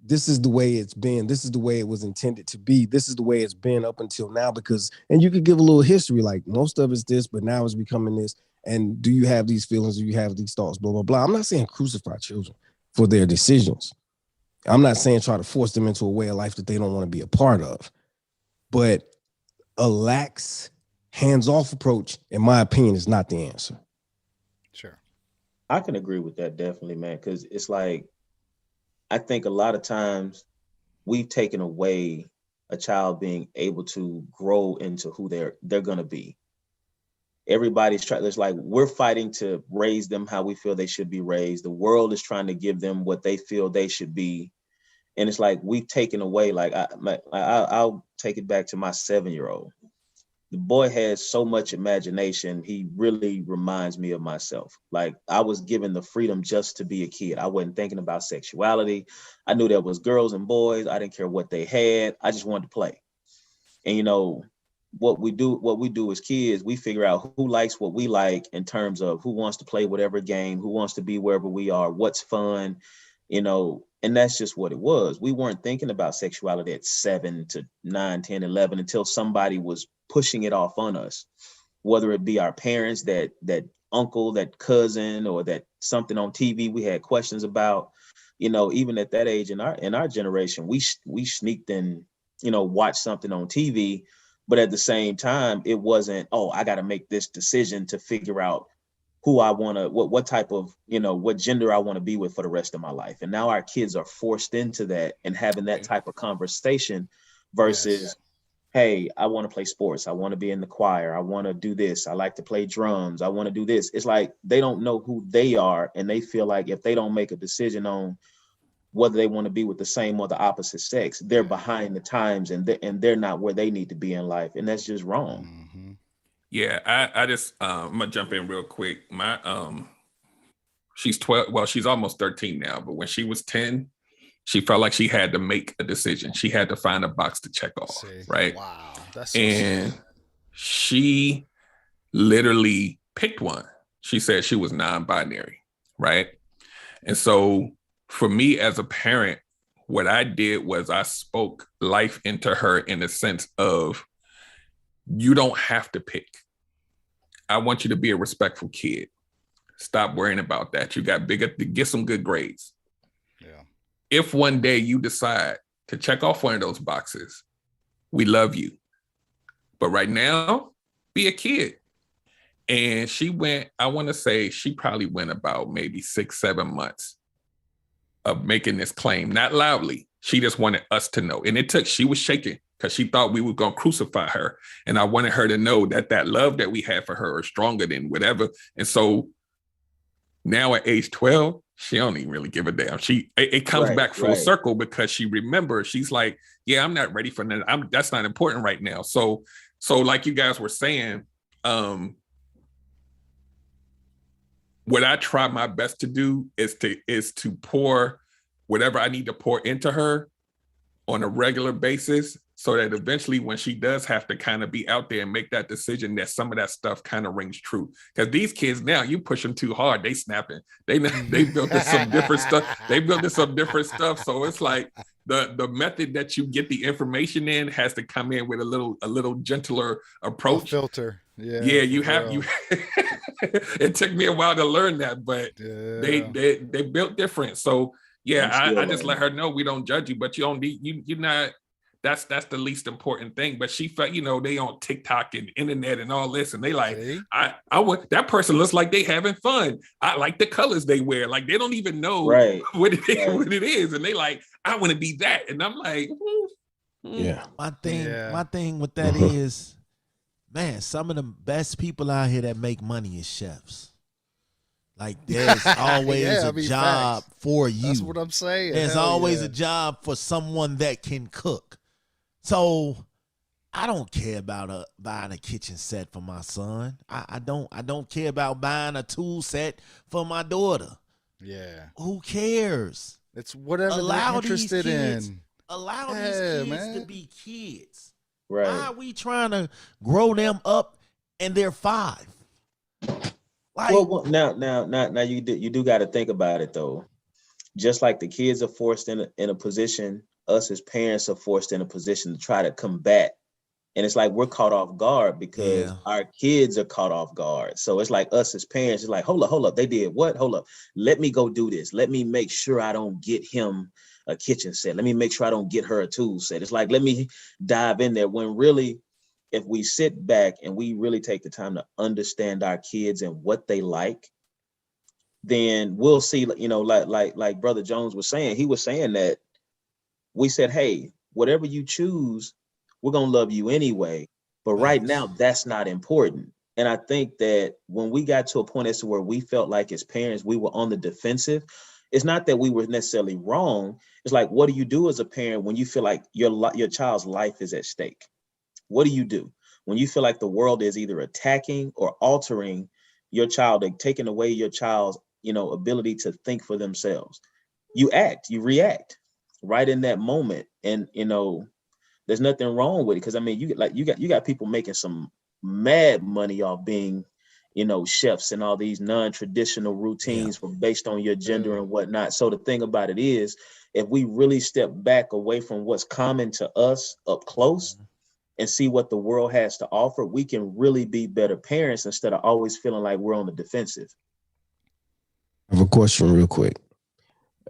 this is the way it's been, this is the way it was intended to be, this is the way it's been up until now, because, and you could give a little history, like most of it's this, but now it's becoming this. And do you have these feelings? Do you have these thoughts? Blah, blah, blah. I'm not saying crucify children for their decisions. I'm not saying try to force them into a way of life that they don't want to be a part of. But a lax, hands-off approach, in my opinion, is not the answer. Sure. I can agree with that definitely, man, because it's like, I think a lot of times we've taken away a child being able to grow into who they're going to be. Everybody's trying, there's like, we're fighting to raise them how we feel they should be raised. The world is trying to give them what they feel they should be. And it's like, we've taken away, like, I'll take it back to my 7-year-old. The boy has so much imagination. He really reminds me of myself. Like, I was given the freedom just to be a kid. I wasn't thinking about sexuality. I knew there was girls and boys. I didn't care what they had. I just wanted to play. And, you know, what we do as kids, we figure out who likes what we like in terms of who wants to play whatever game, who wants to be wherever we are, what's fun, you know, and that's just what it was. We weren't thinking about sexuality at 7 to 9, 10, 11 until somebody was pushing it off on us, whether it be our parents, that uncle, that cousin, or that something on TV we had questions about. You know, even at that age in our generation, we sneaked in watch something on TV. But at the same time, it wasn't, oh, I got to make this decision to figure out who I want to, what type of, what gender I want to be with for the rest of my life. And now our kids are forced into that and having that type of conversation versus, Yes. hey, I want to play sports. I want to be in the choir. I want to do this. I like to play drums. I want to do this. It's like they don't know who they are. And they feel like if they don't make a decision on whether they want to be with the same or the opposite sex, they're behind the times and they're not where they need to be in life. And that's just wrong. Mm-hmm. Yeah, I just I'm gonna jump in real quick. My she's 12, well, she's almost 13 now, but when she was 10, she felt like she had to make a decision. She had to find a box to check off, right? Wow, that's so And sad. she literally picked one. She said she was non-binary, right? And so for me as a parent, what I did was I spoke life into her in the sense of, you don't have to pick. I want you to be a respectful kid. Stop worrying about that. You got bigger to get some good grades. Yeah. If one day you decide to check off one of those boxes, we love you. But right now, be a kid. And she went, I want to say she probably went about maybe 6-7 months of making this claim, not loudly. She just wanted us to know. And she was shaking because she thought we were going to crucify her. And I wanted her to know that love that we had for her is stronger than whatever. And so now at age 12, she don't even really give a damn. It comes back full circle because she remembers, she's like, yeah, I'm not ready for that. That's not important right now. So like you guys were saying, what I try my best to do is to pour whatever I need to pour into her on a regular basis, so that eventually when she does have to kind of be out there and make that decision, that some of that stuff kind of rings true. Because these kids now, you push them too hard, they snapping. They built this some different stuff. They built this some different stuff. So it's like the method that you get the information in has to come in with a little gentler approach. A filter. Yeah, you have you. It took me a while to learn that, but they built different. So yeah, I just let her know we don't judge you, but you don't need you're not. That's the least important thing. But she felt, they on TikTok and internet and all this, and they like, I want that person looks like they having fun. I like the colors they wear. Like they don't even know what it is, and they like, I want to be that, and I'm like, yeah. My thing with that is, man, some of the best people out here that make money is chefs. Like there's always a job for you. That's what I'm saying. There's always a job for someone that can cook. So I don't care about buying a kitchen set for my son. I don't care about buying a tool set for my daughter. Yeah. Who cares? It's whatever they're interested in. Allow these kids to be kids. Right. Why are we trying to grow them up and they're 5? Like, well, now you do got to think about it though. Just like the kids are forced in a position, us as parents are forced in a position to try to combat. And it's like we're caught off guard because our kids are caught off guard. So it's like us as parents, it's like, hold up, they did what? Hold up, let me go do this. Let me make sure I don't get him a kitchen set. Let me make sure I don't get her a tool set. It's like, let me dive in there, when really, if we sit back and we really take the time to understand our kids and what they like, then we'll see, like Brother Jones was saying, he was saying that we said, hey, whatever you choose, we're going to love you anyway. But right now, that's not important. And I think that when we got to a point as to where we felt like as parents, we were on the defensive, it's not that we were necessarily wrong. It's like, what do you do as a parent when you feel like your child's life is at stake? What do you do when you feel like the world is either attacking or altering your child, and taking away your child's, ability to think for themselves? You react right in that moment. And, there's nothing wrong with it. Cause I mean, you got people making some mad money off being, chefs and all these non-traditional routines based on your gender and whatnot. So the thing about it is, if we really step back away from what's common to us up close and see what the world has to offer, we can really be better parents instead of always feeling like we're on the defensive. I have a question real quick.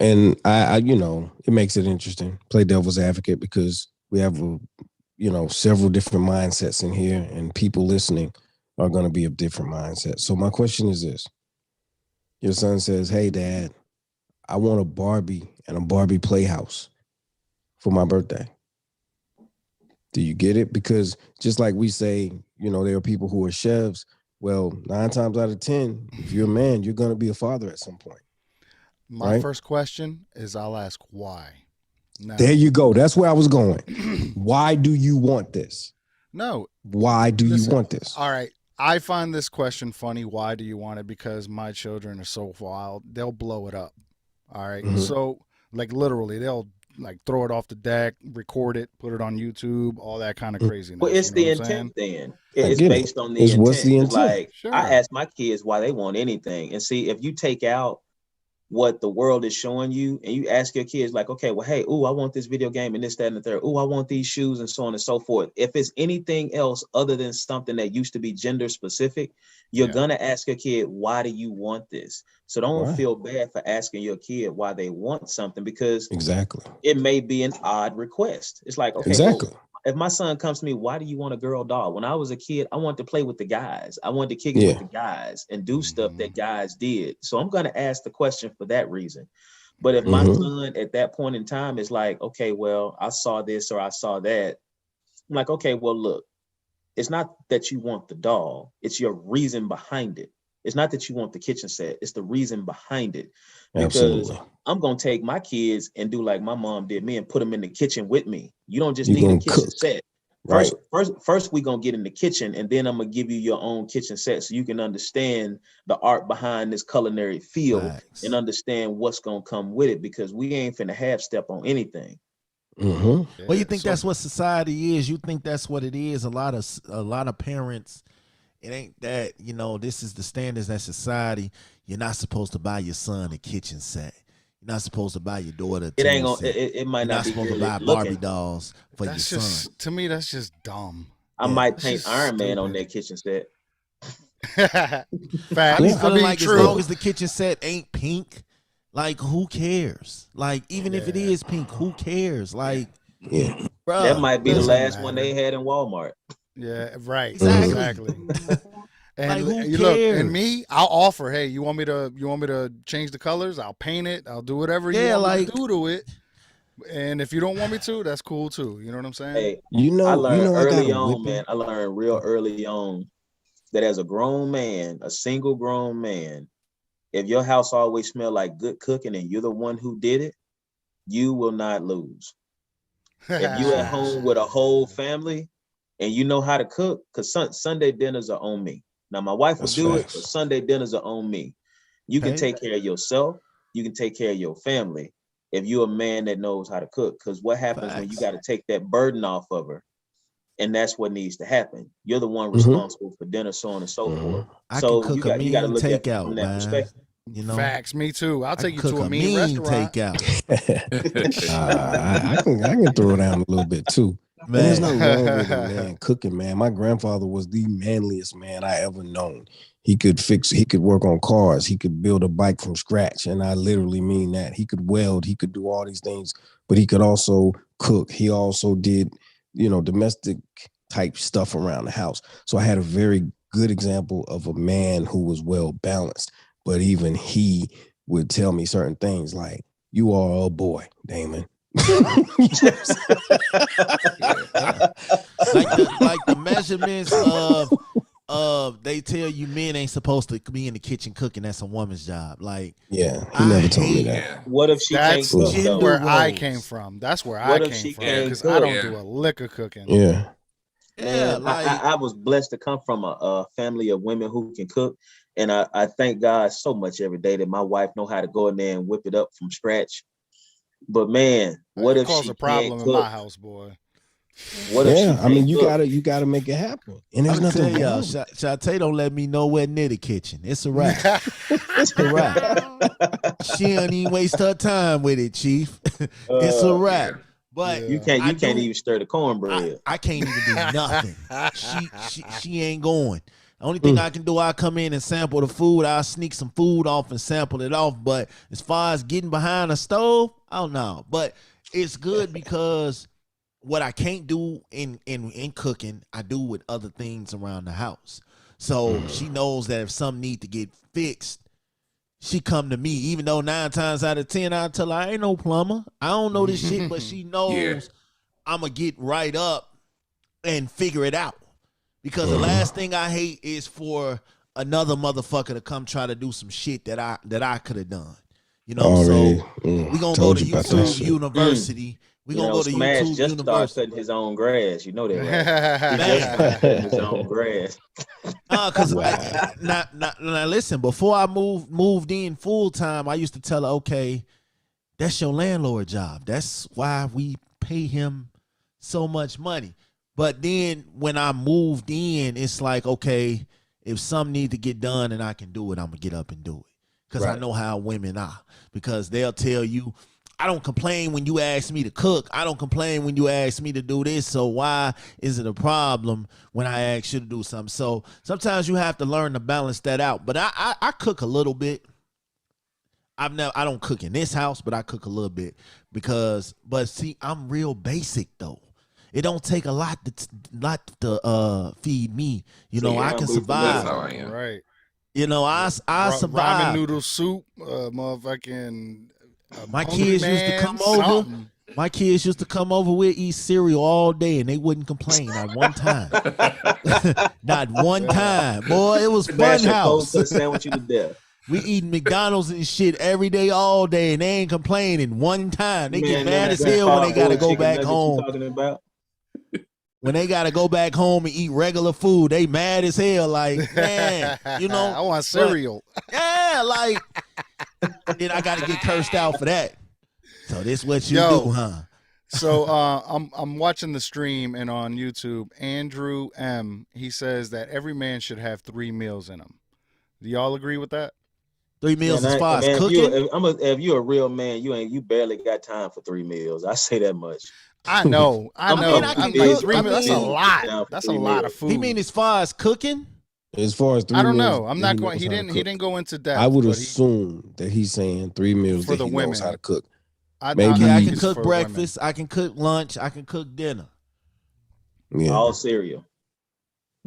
And I it makes it interesting. Play devil's advocate, because We have several different mindsets in here, and people listening are going to be of different mindsets. So my question is this: your son says, "Hey, Dad, I want a Barbie and a Barbie playhouse for my birthday." Do you get it? Because just like we say, there are people who are chefs. Well, 9 times out of 10, if you're a man, you're going to be a father at some point. My Right? first question is I'll ask why. Now, There you go. That's where I was going. Why do you want this? no, Why do listen, you want this? all right. I find this question funny. Why do you want it? Because my children are so wild. They'll blow it up. All right. Mhm. So, like, literally, they'll like throw it off the deck, record it, put it on YouTube, all that kind of craziness. Well, it's You know the what I'm saying? intent then. I It's get it. based on the It's what's intent. the It's intent? like Sure. I ask my kids why they want anything. And see, if you take out what the world is showing you and you ask your kids, like, okay, well, hey, I want this video game and this, that, and the third. I want these shoes and so on and so forth. If it's anything else other than something that used to be gender specific, you're Yeah. going to ask your kid, why do you want this? So don't Why? feel bad for asking your kid why they want something, because Exactly. it may be an odd request. It's like, okay, Exactly. well, if my son comes to me, why do you want a girl doll? When I was a kid, I wanted to play with the guys. I wanted to kick it Yeah. with the guys and do stuff that guys did. So I'm going to ask the question for that reason. But if my Mhm. son at that point in time is like, okay, well, I saw this or I saw that, I'm like, okay, well, look, it's not that you want the doll, it's your reason behind it. It's not that you want the kitchen set, it's the reason behind it. Because Absolutely. I'm gonna take my kids and do like my mom did me and put them in the kitchen with me. You don't just You're need a gonna kitchen cook. set. Right. First, we gonna get in the kitchen, and then I'm gonna give you your own kitchen set so you can understand the art behind this culinary field Facts. and understand what's gonna come with it, because we ain't finna half step on anything. Mm-hmm. Well, you think that's what society is? You think that's what it is? A lot of parents, it ain't that. This is the standards that society. You're not supposed to buy your son a kitchen set. You're not supposed to buy your daughter a It ain't TV gonna. set. It might You're not not be supposed to good buy Barbie looking. dolls for your That's son. just, to me, that's just dumb. I Yeah. might That's paint just Iron Man on stupid. that kitchen set. I Facts. be Yeah. feeling like as true. long as the kitchen set ain't pink, like who cares? Like even if it Yeah. is pink, who cares? Like, Yeah. bruh, That might be the Doesn't last one matter. they had in Walmart. Yeah, right. Exactly. Exactly. And Like, who you look, and cares? me, I'll offer, hey, you want me to change the colors? I'll paint it. I'll do whatever you Yeah, want me like- to do to it. And if you don't want me to, that's cool too. You know what I'm saying? Hey, I I learned got early a on, whipping. man. I learned real early on that as a grown man, a single grown man, if your house always smell like good cooking and you're the one who did it, you will not lose. If you at home with a whole family and you know how to cook, because Sunday dinners are on me. Now my wife will That's do it, facts. but Sunday dinners are on me. You can Okay. take care of yourself. You can take care of your family if you're a man that knows how to cook. Because what happens when you Facts. got to take that burden off of her? And that's what needs to happen. You're the one Mhm. responsible for dinner, so on and so Mhm. forth. I So can you cook a got to mean look at it takeout, from that man. perspective. Facts, me too. I'll I take can you cook to a mean restaurant. takeout. I can throw down a little bit too. And there's Man, nothing wrong with a man cooking, man. My grandfather was the manliest man I ever known. He could work on cars, he could build a bike from scratch, and I literally mean that. He could weld, he could do all these things, but he could also cook. He also did, domestic type stuff around the house. So I had a very good example of a man who was well balanced, but even he would tell me certain things like, "You are a boy, Damon." like the measurements of they tell you men ain't supposed to be in the kitchen cooking. That's a woman's job. Like, Yeah, he I never told me hate- that. Yeah. What if she That's can't cook gender though? where I roles. came from. That's where What I if came she from. can't Because I don't cook? do a lick of cooking. Yeah. yeah, Man, like I was blessed to come from a family of women who can cook. And I thank God so much every day that my wife know how to go in there and whip it up from scratch. But man, what It if caused she a can't problem in cook? my house, boy. What if she Yeah, I mean, can't you cook? gotta make it happen, and there's I'm gonna tell nothing y'all, wrong. Shantae don't let me nowhere near the kitchen. It's a wrap. It's a wrap. She don't even waste her time with it, Chief. It's a wrap. Yeah. But Yeah. You can't I even do- stir the cornbread. I can't even do nothing. She ain't going. The only thing I can do, I come in and sample the food. I'll sneak some food off and sample it off. But as far as getting behind a stove, I don't know. But it's good because what I can't do in cooking, I do with other things around the house. So she knows that if something need to get fixed, she come to me. Even though 9 times out of 10 I tell her I ain't no plumber, I don't know this shit, but she knows I'm gonna get right up and figure it out. Because the last thing I hate is for another motherfucker to come try to do some shit that I could have done. You know, Already, so we gonna go told to you about that YouTube shit. University. We You gonna know, go to Smash YouTube just started University. cutting his own grass. You know that, right? He just Man. started cutting his own grass. Cause Wow. now listen, before I moved in full time, I used to tell her, okay, that's your landlord job. That's why we pay him so much money. But then when I moved in, it's like, okay, if something need to get done and I can do it, I'm gonna get up and do it. Because I Right. know how women are. Because they'll tell you, I don't complain when you ask me to cook. I don't complain when you ask me to do this. So why is it a problem when I ask you to do something? So sometimes you have to learn to balance that out. But I cook a little bit. I don't cook in this house, but I cook a little bit but see, I'm real basic though. It don't take a lot to feed me. You So know, you're I can hungry for survive. That's how I am. Right. You know, I Ramen survive. noodle soup, motherfucking. My Hungry kids used to Man, come over. something. My kids used to come over. We'd eat cereal all day, and they wouldn't complain not one time. Not one time, boy. It was fun Smash a cold house. cut sandwich you to death. We eating McDonald's and shit every day, all day, and they ain't complaining one time. They get Man, mad them as hell when they gotta hard-boiled go chicken back nuggets home. you talking about? When they gotta go back home and eat regular food, they mad as hell. Like, man, you know. I want cereal. Yeah, like. Then I gotta get cursed out for that. So this what you Yo. do, huh? So I'm watching the stream, and on YouTube, Andrew M. He says that every man should have 3 meals in him. Do y'all agree with that? 3 meals Man, as far as man, cooking. if you're a real man, you barely got time for 3 meals. I say that much. I know. I mean, I can I'm like cook. 3 I meals. That's a mean- lot. That's a lot of food. He mean as far as cooking? As far as 3 I don't meals, know. I'm that not he going. knows He how to didn't. He cook. didn't go into depth. I would but assume that he's saying 3 meals For that the he knows women. how to cook. I Okay, I can it's cook for breakfast. I can cook lunch. I can cook dinner. Yeah. All cereal.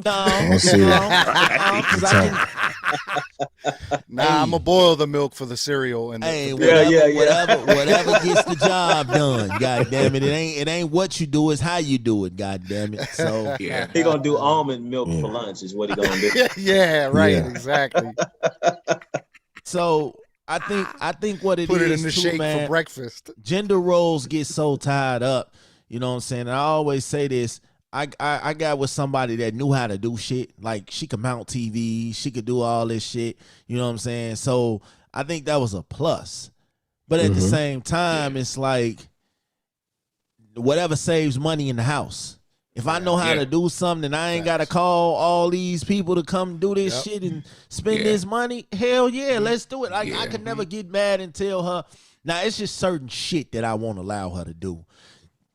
No, All cereal. because I can. women. Nah, I'm gonna boil the milk for the cereal and Hey, the whatever gets the job done. God damn it! It ain't what you do, it's how you do it. God damn it! So Yeah. He gonna do almond milk Yeah. for lunch is what he gonna do. yeah, right, Yeah. exactly. I think what it Put it is in the too, shake man. for breakfast. Gender roles get so tied up. You know what I'm saying? And I always say this. I got with somebody that knew how to do shit. Like she could mount TV, she could do all this shit. You know what I'm saying? So I think that was a plus. But at the Mhm. same time, it's like whatever saves money in the house. If I know how Yeah. to do something, I ain't gotta Facts. call all these people to come do this Yep. shit and spend Yeah. this money. Hell yeah, let's do it. I Yeah. could never get mad and tell her. Now it's just certain shit that I won't allow her to do.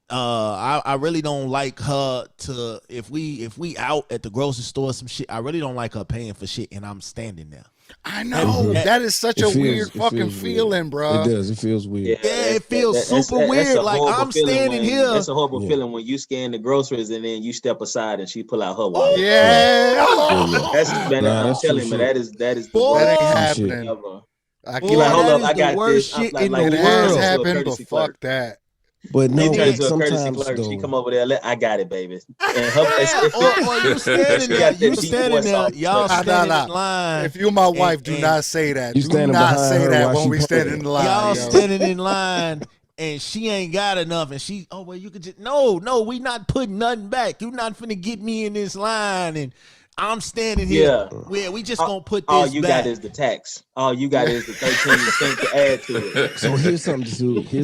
I really don't like her to if we out at the grocery store or some shit. I really don't like her paying for shit and I'm standing there. I know Mhm. that is such a weird It fucking feels weird. feeling, bro. It does. It feels weird. Yeah, it feels that's super weird. a Like horrible I'm feeling standing when- here. That's a horrible Yeah. feeling when you scan the groceries and then you step aside and she pull out her wallet. Yeah, Yeah. That's man. Nah, I'm that's true telling you, man, shit. that is the Boy, that ain't worst Some shit. happening. ever. I Boy, You like, can't. hold that up, is I the got worst this. I'm shit like, in like, the It you turn has world. into a happened, but courtesy fuck clerk. that. But You no, turn into a courtesy sometimes clerk. She though, come over there. I got it, baby. And her, Yeah, or you standing she there, got that you deep standing voice there, off y'all clerk. standing in line. If you're my wife, do and- not say that. You Do standing not behind say her that while when she we stand paying. in the line. Y'all yo. standing in line and she ain't got enough and she you could just no, we not putting nothing back. You not finna get me in this line and I'm standing here. Yeah. We just gonna put All this you back. got is the tax. All you got is the 13% to add to it. So here's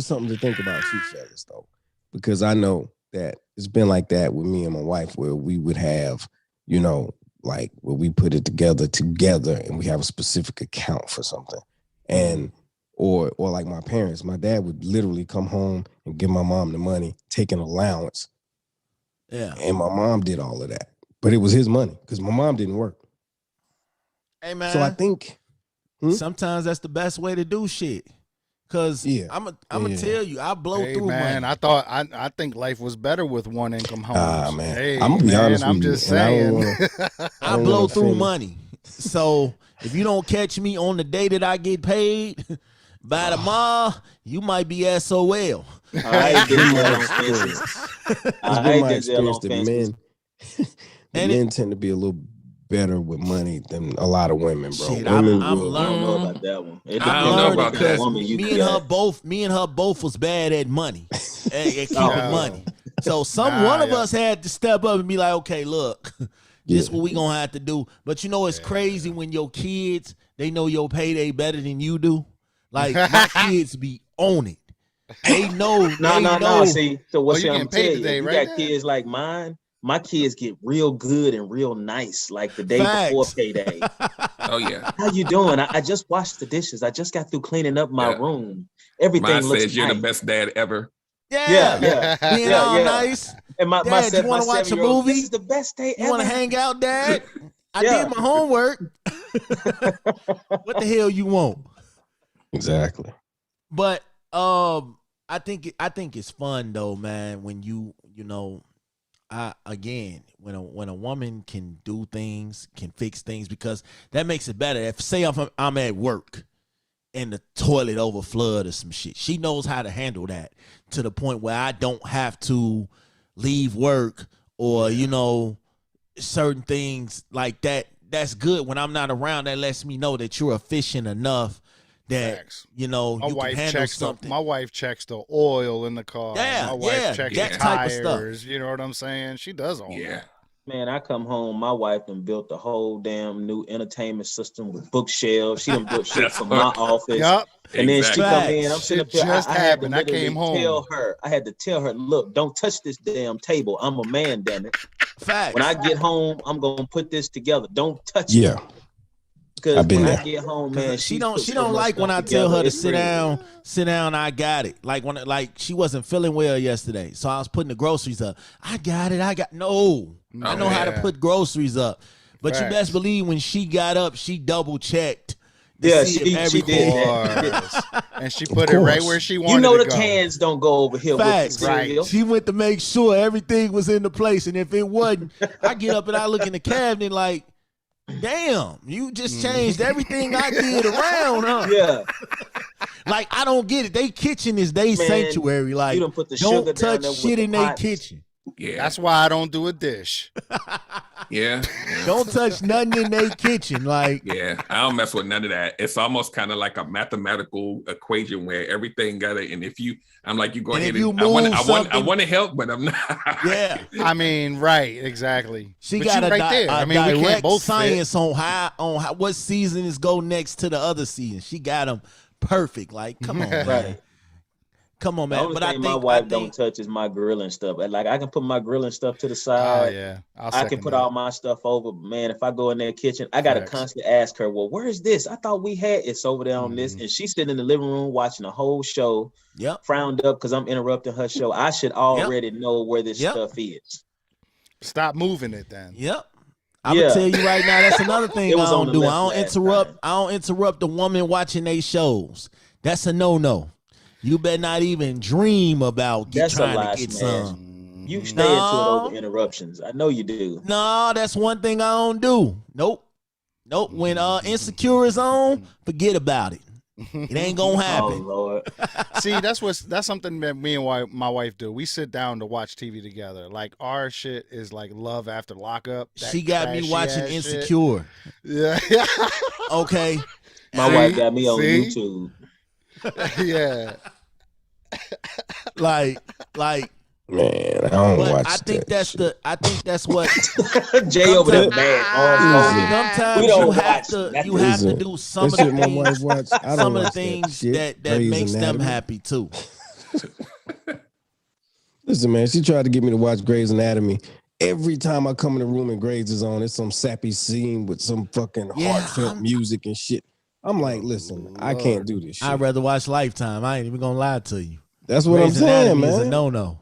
something to think about too, fellas, though, because I know that it's been like that with me and my wife, where we would have, like where we put it together, and we have a specific account for something, and or like my parents, my dad would literally come home and give my mom the money, take an allowance, Yeah. and my mom did all of that, but it was his money because my mom didn't work. Hey man. So I think sometimes that's the best way to do shit. Cause Yeah. I'm gonna tell you, I blow Hey through man, money. I think life was better with one income homes. Man. Hey I'm gonna be man, honest I'm with you, just and I don't saying. wanna- I don't blow wanna through offend- money. So if you don't catch me on the day that I get paid, by tomorrow, you might be SOL. All right, It's been my Denzel on experience. fences. It's All been right, my Denzel experience on that fences. men tend to be a little better with money than a lot of women, bro. Shit, Women I'm will. I don't know learning. about that one. It I'm I don't depends know on learning what about kind of that. because woman you me and her both was bad at money, at keeping Oh. money. So Nah, one of yeah. us had to step up and be like, okay, look, this Yeah. what we gonna have to do. But you know, it's crazy when your kids, they know your payday better than you do. Like my kids be on it. They know. No. See, so Oh, what's you I'm getting paid tell you? today, If you right, got Dad? kids like mine, my kids get real good and real nice, like the day before Facts. payday. Oh yeah. How you doing? I just washed the dishes. I just got through cleaning up my Yeah. room. Mine Everything looks says you're the nice. best dad ever. Yeah, being all nice. And my Dad, you want to watch a 7-year-old, movie? this is the best day You ever. want to hang out, Dad? I Yeah. did my homework. What the hell you want? Exactly. But I think it's fun though, man. When you know, when a woman can do things, can fix things, because that makes it better. If say I'm at work and the toilet overflood or some shit, she knows how to handle that to the point where I don't have to leave work or you know certain things like that. That's good when I'm not around. That lets me know that you're efficient enough that Facts. you know My you can wife handle checks something. my wife checks the oil in the car. Yeah, My wife yeah, checks that the type of stuff. tires. You know what I'm saying? She does all Yeah. that. Man, I come home, my wife done built a whole damn new entertainment system with bookshelves. She done built shit That's for what- my office. Yup. And then she Exactly. come in, I'm Facts. sitting up Shit here. just I had to happened. I literally came home. I had to tell her, look, don't touch this damn table. I'm a man, damn it. Facts. When I get home, I'm gonna put this together. Don't touch Yeah. it. Because I've been when there. I get home, man, she put don't so much like when stuff I tell together. her to It's sit crazy. down. I got it. Like she wasn't feeling well yesterday, so I was putting the groceries up. I got it. No. I know how to Yeah. put groceries up. But you Facts. best believe when she got up, she double checked. Yeah, See if she everything. did that. Course. And she put it right course. where she wanted You know to the go. cans don't go over here Facts. with the cereal. She went to make sure everything was in the place, and if it wasn't, I get up and I look in the cabinet like, damn, you just changed everything I did around, huh? Yeah. Like I don't get it. They kitchen is they sanctuary. Like you done put the don't sugar down touch there with shit the in their pots. kitchen. Yeah. That's why I don't do a dish. Yeah. Don't touch nothing in their kitchen. Like Yeah. I don't mess with none of that. It's almost kind of like a mathematical equation where everything got it. And if you, I'm like, you go And ahead if you and I move want something- to help, but I'm not. yeah, I mean, right, exactly. she But got you a, right there. I mean, we direct can't both science on how what seasons go next to the other season. She got them perfect. Like come on, man. Right. Come on, The man. only But I thing think my wife don't touch is my grilling stuff. Like I can put my grilling stuff to the Oh side. yeah, I can put all my stuff over. But man, if I go in that kitchen, I gotta Facts. constantly ask her, well, where is this? I thought we had it's over there on this. And she's sitting in the living room watching the whole show, Yep. frowned up because I'm interrupting her show. I should already know where this stuff is. Stop moving it then. Yep. I'm gonna tell you right now, that's another thing It I was on don't the do. left I don't last interrupt. time. I don't interrupt the woman watching they shows. That's a no. You better not even dream about That's a trying lie, to get Smash. some. You stay No. into it over interruptions. I know you do. No, that's one thing I don't do. Nope. When Insecure is on, forget about it. It ain't gonna Oh happen. Lord. See, that's something that me and my wife do. We sit down to watch TV together. Like our shit is like Love After Lockup. that She got me trashy watching ass shit. Insecure. Yeah, Okay. My See? wife got me on See? YouTube. yeah. Like Man, I don't but watch I think that shit. I think that's what Jay over there Sometimes- mad. sometimes We you don't have watch to nothing. you have to Listen, do some that of shit the my things. wife watch. I don't Some of the watch things shit. that Grey's makes them Anatomy. happy too. Listen, man, she tried to get me to watch Grey's Anatomy. Every time I come in the room and Grey's is on, it's some sappy scene with some fucking Yeah, heartfelt music and shit. I'm like, listen, I can't Lord. do this shit. I'd rather watch Lifetime. I ain't even gonna lie to you. That's what Grey's I'm saying, Anatomy is a man. no.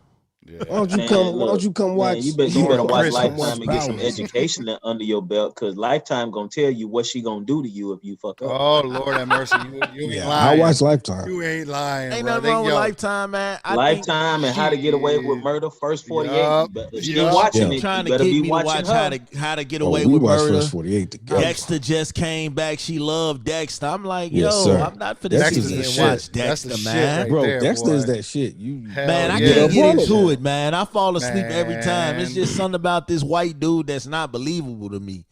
Yeah. Why don't you Man, come? Why look, don't you come watch? man, you better Lord watch Christmas. Lifetime and get some Powers. education under your belt, because Lifetime gonna tell you what she gonna do to you if you fuck up. Oh Lord have mercy. You ain't Yeah, I lying. watch Lifetime. You ain't lying, Ain't bro. nothing They wrong with yo. Lifetime, man. I think Lifetime and How to Get Away with Shit. Murder, first 48. Yup. If she Yup. watching Yeah. it, trying you to better get be me to watching watch her. how to get Oh, away we with watched murder. First 48 together. Dexter just came back. She loved Dexter. I'm like, Yes, yo, sir. I'm not finna Dexter's sit the here and shit. watch That's the Dexter, shit man. right Bro, there, Dexter is boy. that shit. Hell Man, I yeah. can't Get get up on into it. it, man. I fall asleep every time. It's Man. just something about this white dude that's not believable to me.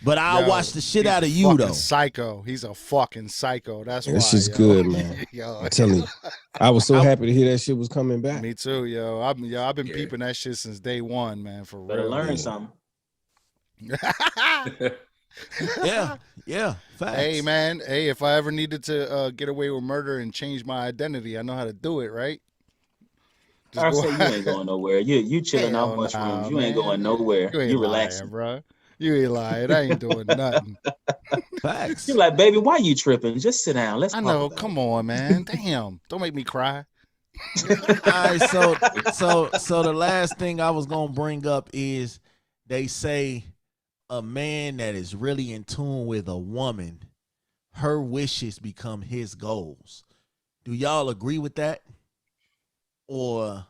But I Yo, watch the shit he's out a of you fucking though. psycho. He's a fucking psycho. That's Man, why, that shit's yo. good, man. Yo, I'm telling you. I was so I- happy to hear that shit was coming back. me too, yo. I've been Yeah. peeping that shit since day one, man. For Better real. learn Yeah. something. Yeah, facts. Hey, man. Hey, if I ever needed to get away with murder and change my identity, I know how to do it, right? I say you ain't going nowhere. You chilling out Hell mushrooms. nah, You ain't going man. nowhere. You ain't You lying, relaxing. bro. You ain't lying. I ain't doing nothing. Facts. You like, baby, why you tripping? Just sit down. Let's I talk know. about Come on, man. Damn. Don't make me cry. All right, so the last thing I was gonna bring up is they say a man that is really in tune with a woman, her wishes become his goals. Do y'all agree with that? Or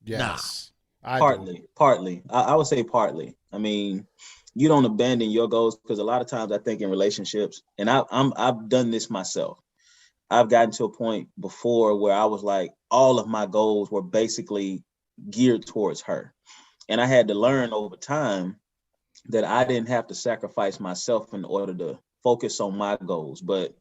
Yes. I do. Partly. I would say partly. I mean, you don't abandon your goals, because a lot of times I think in relationships, and I've done this myself. I've gotten to a point before where I was like, all of my goals were basically geared towards her. And I had to learn over time that I didn't have to sacrifice myself in order to focus on my goals. But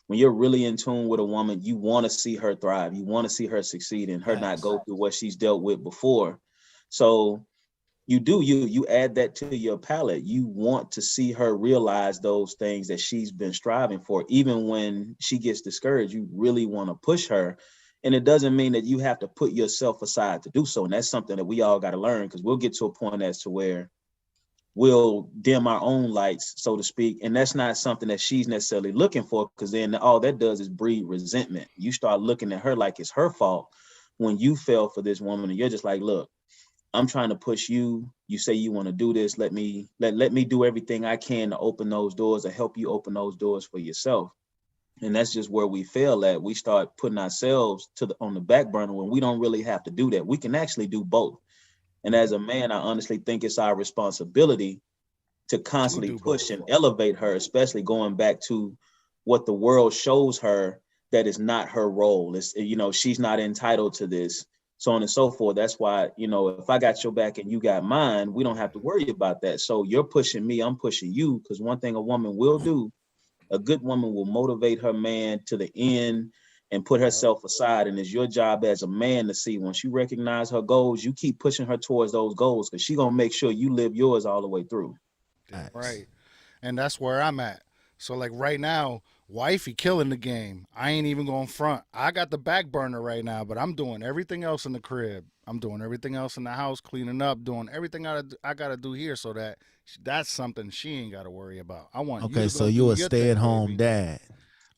when you're really in tune with a woman, you want to see her thrive. You want to see her succeed and her not go through what she's dealt with before. So you add that to your palette. You want to see her realize those things that she's been striving for. Even when she gets discouraged, you really want to push her. And it doesn't mean that you have to put yourself aside to do so. And that's something that we all got to learn, because we'll get to a point as to where we'll dim our own lights, so to speak. And that's not something that she's necessarily looking for, because then all that does is breed resentment. You start looking at her like it's her fault when you fell for this woman, and you're just like, look, I'm trying to push you. You say you want to do this. Let me do everything I can to open those doors, or help you open those doors for yourself. And that's just where we fail at. We start putting ourselves on the back burner when we don't really have to do that. We can actually do both. And as a man, I honestly think it's our responsibility to constantly push and elevate her, especially going back to what the world shows her that is not her role. It's, she's not entitled to this, so on and so forth. That's why, if I got your back and you got mine, we don't have to worry about that. So you're pushing me, I'm pushing you, because one thing a woman will do, a good woman will motivate her man to the end and put herself aside. And it's your job as a man to see, once you recognize her goals, you keep pushing her towards those goals, because she's going to make sure you live yours all the way through. Right. And that's where I'm at. So like right now, wifey killing the game. I ain't even going front. I got the back burner right now, but I'm doing everything else in the crib. I'm doing everything else in the house, cleaning up, doing everything I got to do here, so that that's something she ain't got to worry about. I want you okay, to so go you do a your stay-at-home thing, baby.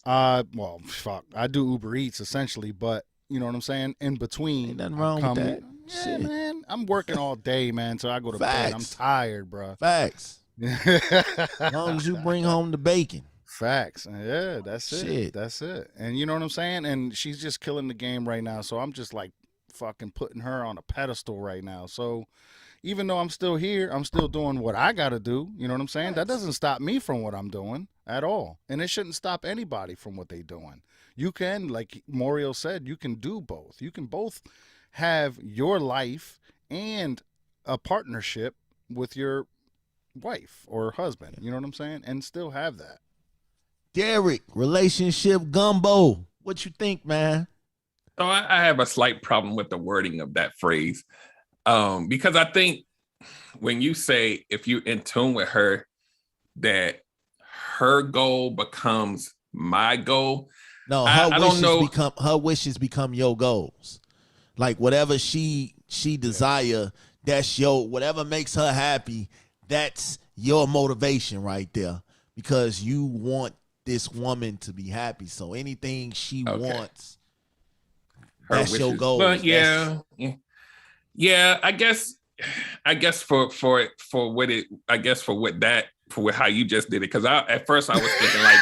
dad. Well, fuck. I do Uber Eats essentially, but you know what I'm saying? In between, Ain't nothing I wrong with come. that. Yeah, Shit. man. I'm working all day, man, till I go to bed. I'm Facts. tired, bro. Facts. As long as you bring home the bacon. Facts. Yeah, that's Shit. it. That's it. And you know what I'm saying? And she's just killing the game right now. So I'm just like fucking putting her on a pedestal right now. So even though I'm still here, I'm still doing what I got to do. You know what I'm saying? That doesn't stop me from what I'm doing at all. And it shouldn't stop anybody from what they're doing. You can, like Moriel said, you can do both. You can both have your life and a partnership with your wife or husband. You know what I'm saying? And still have that. Derek, relationship gumbo. What you think, man? So I have a slight problem with the wording of that phrase, because I think when you say, if you're in tune with her, that her goal becomes my goal. No, I don't know. her wishes become your goals. Like whatever she desire, that's your, whatever makes her happy, that's your motivation right there, because you want this woman to be happy. So anything she wants, Her that's your wishes. goal. But yeah. Yeah, I guess for how you just did it, because at first I was thinking like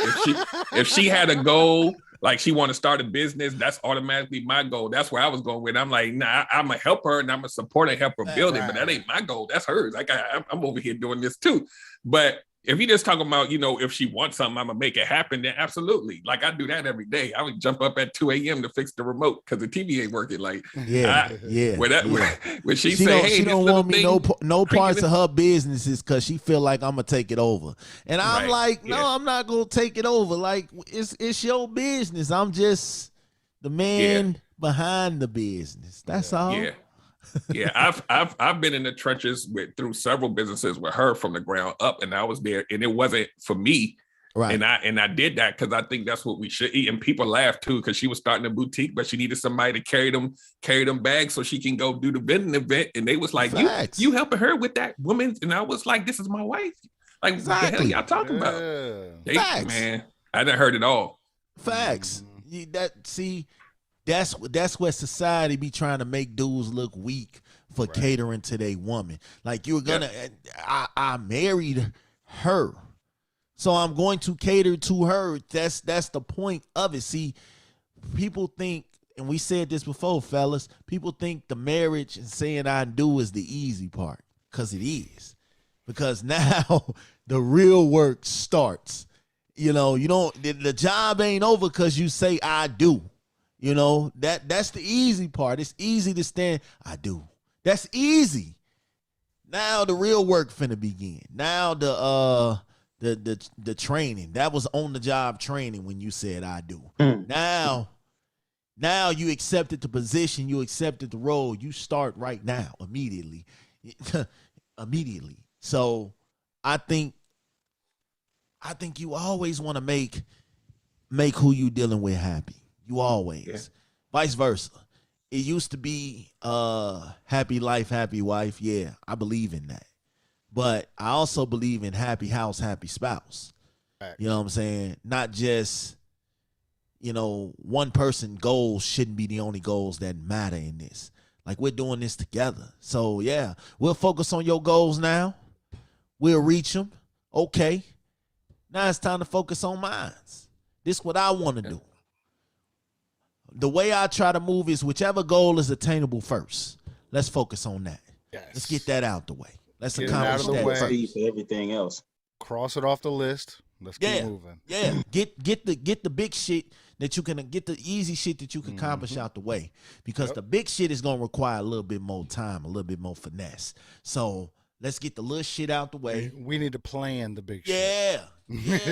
if she had a goal, like she want to start a business, that's automatically my goal. That's where I was going with. I'm like, nah, I'm gonna help her and I'm gonna support her, help her build it, but that ain't my goal. That's hers. Like I'm over here doing this too. But if you just talking about, if she wants something, I'm gonna make it happen, then absolutely. Like I do that every day. I would jump up at 2 a.m. to fix the remote because the TV ain't working. Like, when she say, hey, she don't want me no parts it. of her businesses because she feel like I'm gonna take it over, and I'm like, no, I'm not gonna take it over. Like it's your business. I'm just the man behind the business. That's all. Yeah. Yeah, I've been in the trenches through several businesses with her from the ground up, and I was there, and it wasn't for me, right? And I did that because I think that's what we should eat. And people laughed too because she was starting a boutique, but she needed somebody to carry them bags so she can go do the vending event. And they was like, "You helping her with that woman?" And I was like, "This is my wife." Like, what the hell y'all talking about? Facts. Man, I done heard it all. Facts. That's where society be trying to make dudes look weak for catering to their woman. Like you're gonna, I married her, so I'm going to cater to her. That's the point of it. See, people think, and we said this before, fellas. People think the marriage and saying I do is the easy part, because it is. Because now the real work starts. You don't. The job ain't over because you say I do. That's the easy part. It's easy to stand. I do. That's easy. Now the real work finna begin. Now the training. That was on the job training when you said I do. Now you accepted the position. You accepted the role. You start right now, immediately. Immediately. So I think you always want to make who you dealing with happy. You always. Vice versa. It used to be happy life, happy wife. Yeah, I believe in that. But I also believe in happy house, happy spouse. You know what I'm saying? Not just, one person goals shouldn't be the only goals that matter in this. Like, we're doing this together. So, yeah, we'll focus on your goals now. We'll reach them. Okay. Now it's time to focus on mine. This is what I want to do. The way I try to move is whichever goal is attainable first. Let's focus on that. Yes. Let's get that out the way. Let's accomplish that first. For everything else. Cross it off the list. Let's keep moving. Yeah. Get the big shit that you can get, the easy shit that you can accomplish out the way. Because the big shit is gonna require a little bit more time, a little bit more finesse. So let's get the little shit out the way. We need to plan the big shit. Yeah.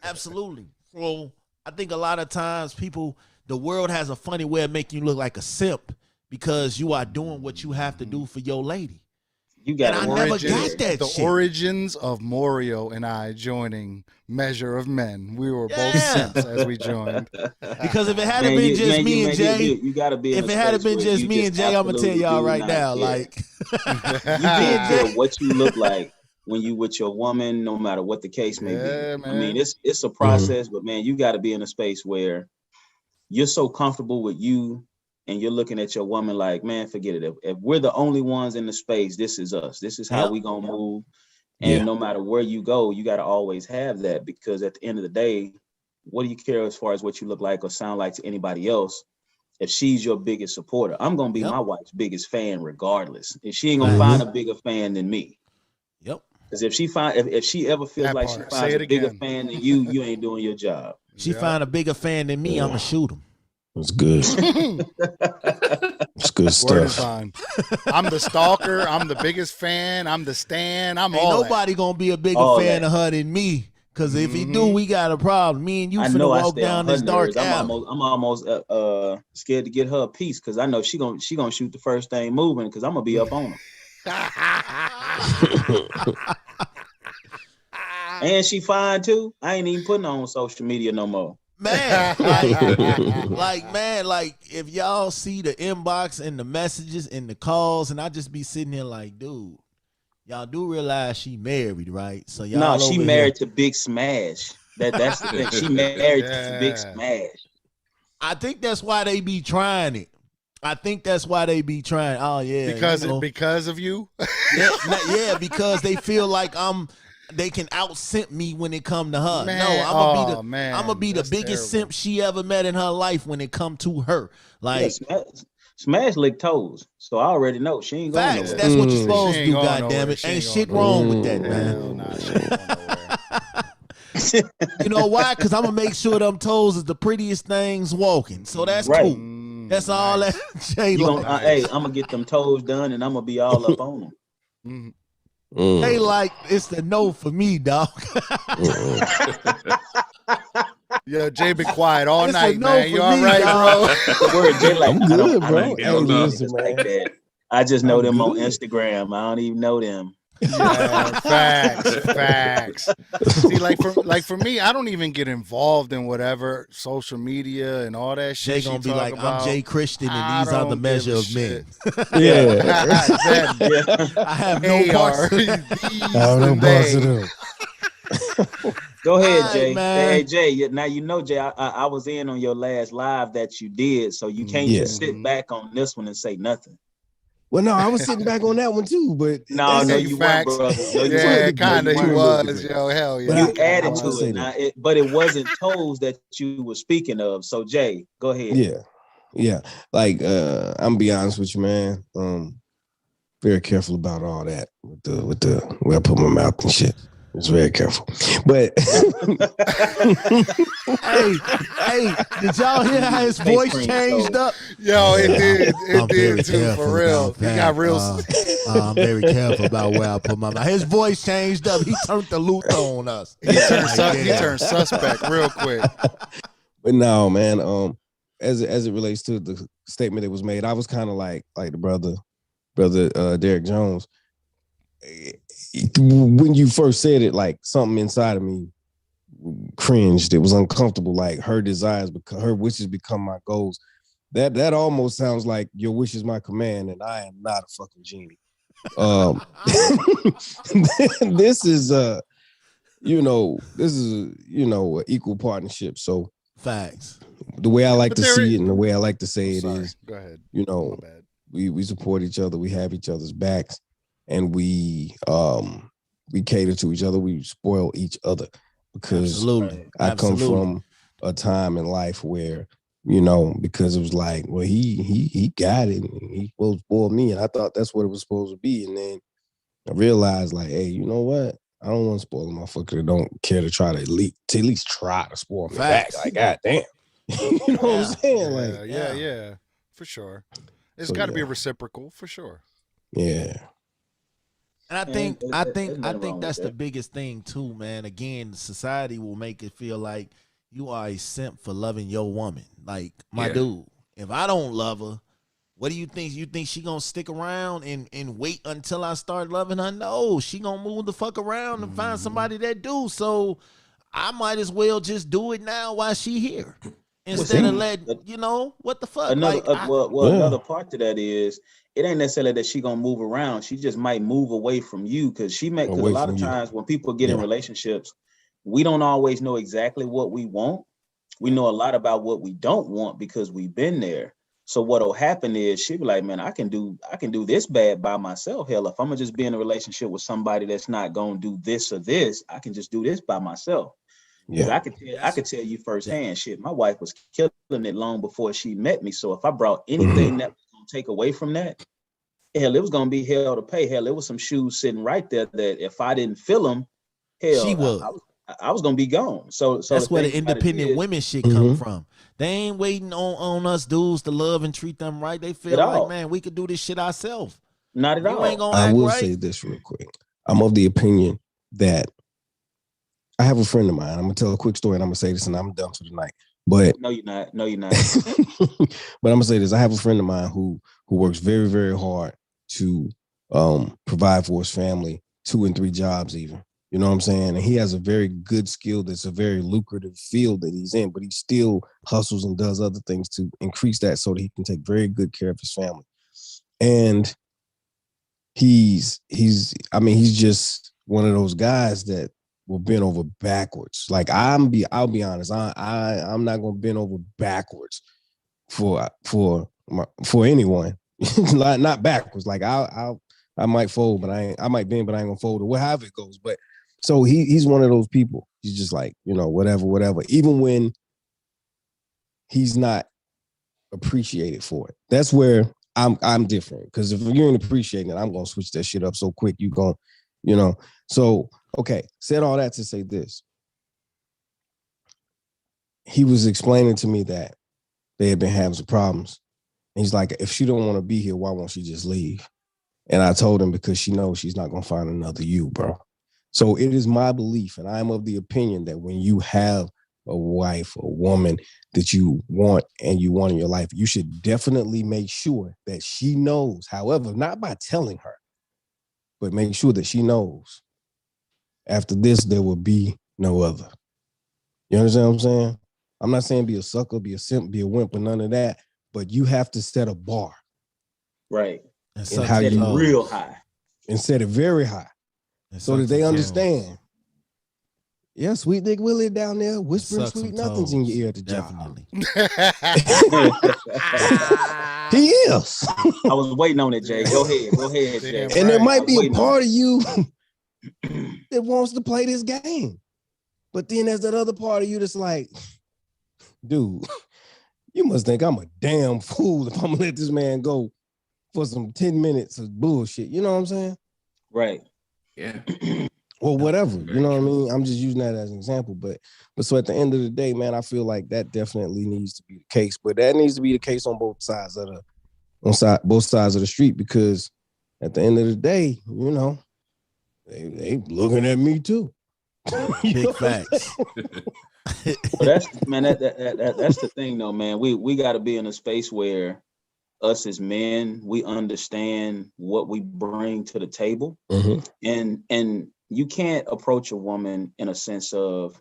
Absolutely. So I think a lot of times the world has a funny way of making you look like a simp because you are doing what you have to do for your lady. You got I never got that the shit. Origins of Morio and I joining Measure of Men. We were both simps as we joined. Because if it had been just me and Jay, you gotta be. If it had been just me and Jay, I'm gonna tell y'all right now, like, what you look like when you with your woman, no matter what the case may be. Man. I mean, it's a process, but man, you got to be in a space where you're so comfortable with you and you're looking at your woman like, man, forget it. If we're the only ones in the space, this is us. This is how we gonna move. And no matter where you go, you got to always have that, because at the end of the day, what do you care as far as what you look like or sound like to anybody else? If she's your biggest supporter, I'm gonna be my wife's biggest fan regardless. If she ain't gonna find a bigger fan than me. Yep. Because if she ever feels like she finds a bigger fan than you ain't doing your job. She find a bigger fan than me, I'm gonna shoot him. That's good. It's good stuff. I'm the stalker. I'm the biggest fan. I'm the stan. Ain't nobody gonna be a bigger fan of her than me. Because if he do, we got a problem. Me and you finna walk down this dark alley. I'm almost scared to get her a piece because I know she gonna shoot the first thing moving because I'm gonna be up on her. And she fine too. I ain't even putting her on social media no more. Man, like if y'all see the inbox and the messages and the calls, and I just be sitting here like, dude, y'all do realize she married, right? So y'all. No, she married to Big Smash. That's the thing. She married to Big Smash. I think that's why they be trying it. I think that's why they be trying. Oh yeah, because of you. Because they feel like they can out simp me when it come to her. Man, no, I'm gonna be the that's biggest terrible. simp she ever met in her life when it come to her. Like Smash lick toes, so I already know she ain't going facts. nowhere. That's what you're Mm. supposed She to ain't do. going God damn nowhere. it, She ain't ain't shit going wrong with nowhere. that, man. Hell nah, she ain't going nowhere. You know why? Because I'm gonna make sure them toes is the prettiest things walking. So that's Right. cool. That's all that Jay You like. gonna, hey, I'm gonna get them toes done, and I'm gonna be all up on them. Mhm. They like it's the no for me, dog. Yo, Jay, be quiet all It's a night, no man. for You all me, right, dog. bro? The word Jay, like, I'm good, I bro. don't Hey, even know listen, niggas man. like that. I just know I'm them on good. Instagram. I don't even know them. Yeah, facts. See, like for me, I don't even get involved in whatever social media and all that shit Jay she gonna be talk like, about. I'm Jay Christian, and I these are the don't measure give a of men. Yeah. Then Yeah. I have no they parts. are of these I don't and boss it they. up. Go ahead, All right, Jay. man. Hey, Jay. Now you know, Jay. I was in on your last live that you did, so you can't Yeah. just sit back on this one and say nothing. Well, no, I was sitting back on that one too, but No, that's no, it. you weren't, Facts. brother. No, you To a Yeah, weren't. No, degree. you kind of he To a weren't. little was, degree. yo. Hell But yeah. You He kinda added I will to was. say it. this. Now, but it wasn't toes that you were speaking of. So, Jay, go ahead. Yeah. Like I'm be honest with you, man. Very careful about all that with the where I put my mouth and shit. It's very careful. But Hey, did y'all hear how his Face voice cream changed toes. up? Yo, it did. It I'm did very too, for careful real. about He that. got real. I'm very careful about where I put my mouth. His voice changed up. He turned the Luther on us. He turned Like, he yeah. turned suspect real quick. but no, man. As it relates to the statement that was made, I was kind of like the brother Derek Jones. When you first said it, like something inside of me cringed. It was uncomfortable. Like her desires, her wishes become my goals. That almost sounds like your wish is my command, and I am not a fucking genie. This is an equal partnership. So Facts. the way I like But to there see is- it and the way I like to say it Sorry. is, Go ahead. you know, My bad. we support each other, we have each other's backs, and we cater to each other, we spoil each other because Absolutely. I come from a time in life where, because it was like, well, he got it, and he supposed to spoil me, and I thought that's what it was supposed to be, and then I realized, like, hey, you know what? I don't want to spoil a motherfucker that don't care to try to at least try to spoil me Facts. back. Like, goddamn, you know what I'm saying? Yeah, for sure. It's So, got to be yeah. reciprocal, for sure. Yeah. And I think There's nothing wrong with that's the that. biggest thing too, man. Again, society will make it feel like you are a simp for loving your woman. Like, my Yeah. dude, if I don't love her, what do you think? You think she gonna stick around and wait until I start loving her? No, she gonna move the fuck around and find somebody that do. So I might as well just do it now while she here. Instead of see, letting, what the fuck? Another Like, another part to that is it ain't necessarily that she gonna move around. She just might move away from you because a Away lot from of you. times when people get in Yeah. relationships, we don't always know exactly what we want. We know a lot about what we don't want because we've been there. So what'll happen is she'll be like, man, I can do this bad by myself. Hell, if I'm gonna just be in a relationship with somebody that's not gonna do this or this, I can just do this by myself. Because Yeah. I could tell you firsthand, shit, my wife was killing it long before she met me. So if I brought anything that was gonna take away from that, hell, it was gonna be hell to pay. Hell, there was some shoes sitting right there that if I didn't fill them, she hell, would. I was gonna be gone. So That's the where thing the about it independent is, women shit come from. They ain't waiting on us dudes to love and treat them right. They feel At like, all. man, we could do this shit ourselves. Not at You ain't all. gonna I act will right. say this real quick. I'm of the opinion that I have a friend of mine. I'm gonna tell a quick story and I'm gonna say this and I'm done for the night. But No, you're not. No, you're not. but I'm gonna say this. I have a friend of mine who works very, very hard to provide for his family, 2 and 3 jobs even. You know what I'm saying? And he has a very good skill that's a very lucrative field that he's in, but he still hustles and does other things to increase that so that he can take very good care of his family. And he's just one of those guys that will bend over backwards. Like I'll be honest, I'm not gonna bend over backwards for for anyone. Not backwards. Like I might fold, but I might bend, but I ain't gonna fold, or however it goes. But so he's one of those people. He's just like, whatever. Even when he's not appreciated for it. That's where I'm different. Because if you ain't appreciating it, I'm gonna switch that shit up so quick. You gon', So okay, said all that to say this. He was explaining to me that they had been having some problems. And he's like, if she don't want to be here, why won't she just leave? And I told him because she knows she's not gonna find another you, bro. So it is my belief, and I am of the opinion that when you have a wife, a woman that you want in your life, you should definitely make sure that she knows. However, not by telling her, but make sure that she knows after this, there will be no other. You understand what I'm saying? I'm not saying be a sucker, be a simp, be a wimp, or none of that, but you have to set a bar. Right. And how set it you real high. And set it very high. So that they understand. Yeah, Sweet Dick Willie down there whispering sweet nothings in your ear at the job. He is. I was waiting on it, Jay. Go ahead, Jay. And there might be a part of you that wants to play this game. But then there's that other part of you that's like, dude, you must think I'm a damn fool if I'm gonna let this man go for some 10 minutes of bullshit. You know what I'm saying? Right. Yeah. Or whatever, you know what I mean? I'm just using that as an example. But so at the end of the day, man, I feel like that definitely needs to be the case. But that needs to be the case on both sides of the street, because at the end of the day, they looking at me too. Big facts. Well, that's the thing though, man. We got to be in a space where us as men, we understand what we bring to the table. Mm-hmm. And you can't approach a woman in a sense of,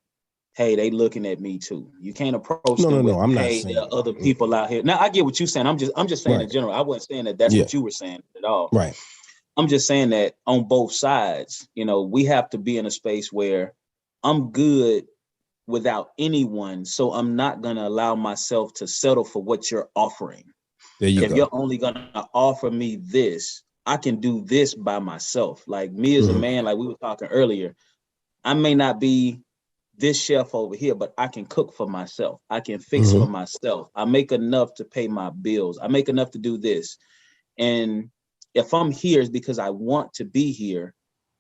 hey, they looking at me too. You can't approach them with, I'm not hey, saying there are other people out here. Now I get what you're saying. I'm just saying in general. I wasn't saying that that's what you were saying at all. Right. I'm just saying that on both sides, we have to be in a space where I'm good without anyone. So I'm not going to allow myself to settle for what you're offering. If you're only going to offer me this, I can do this by myself. Like me as a man, like we were talking earlier, I may not be this chef over here, but I can cook for myself. I can fix for myself. I make enough to pay my bills. I make enough to do this. And if I'm here, it's because I want to be here.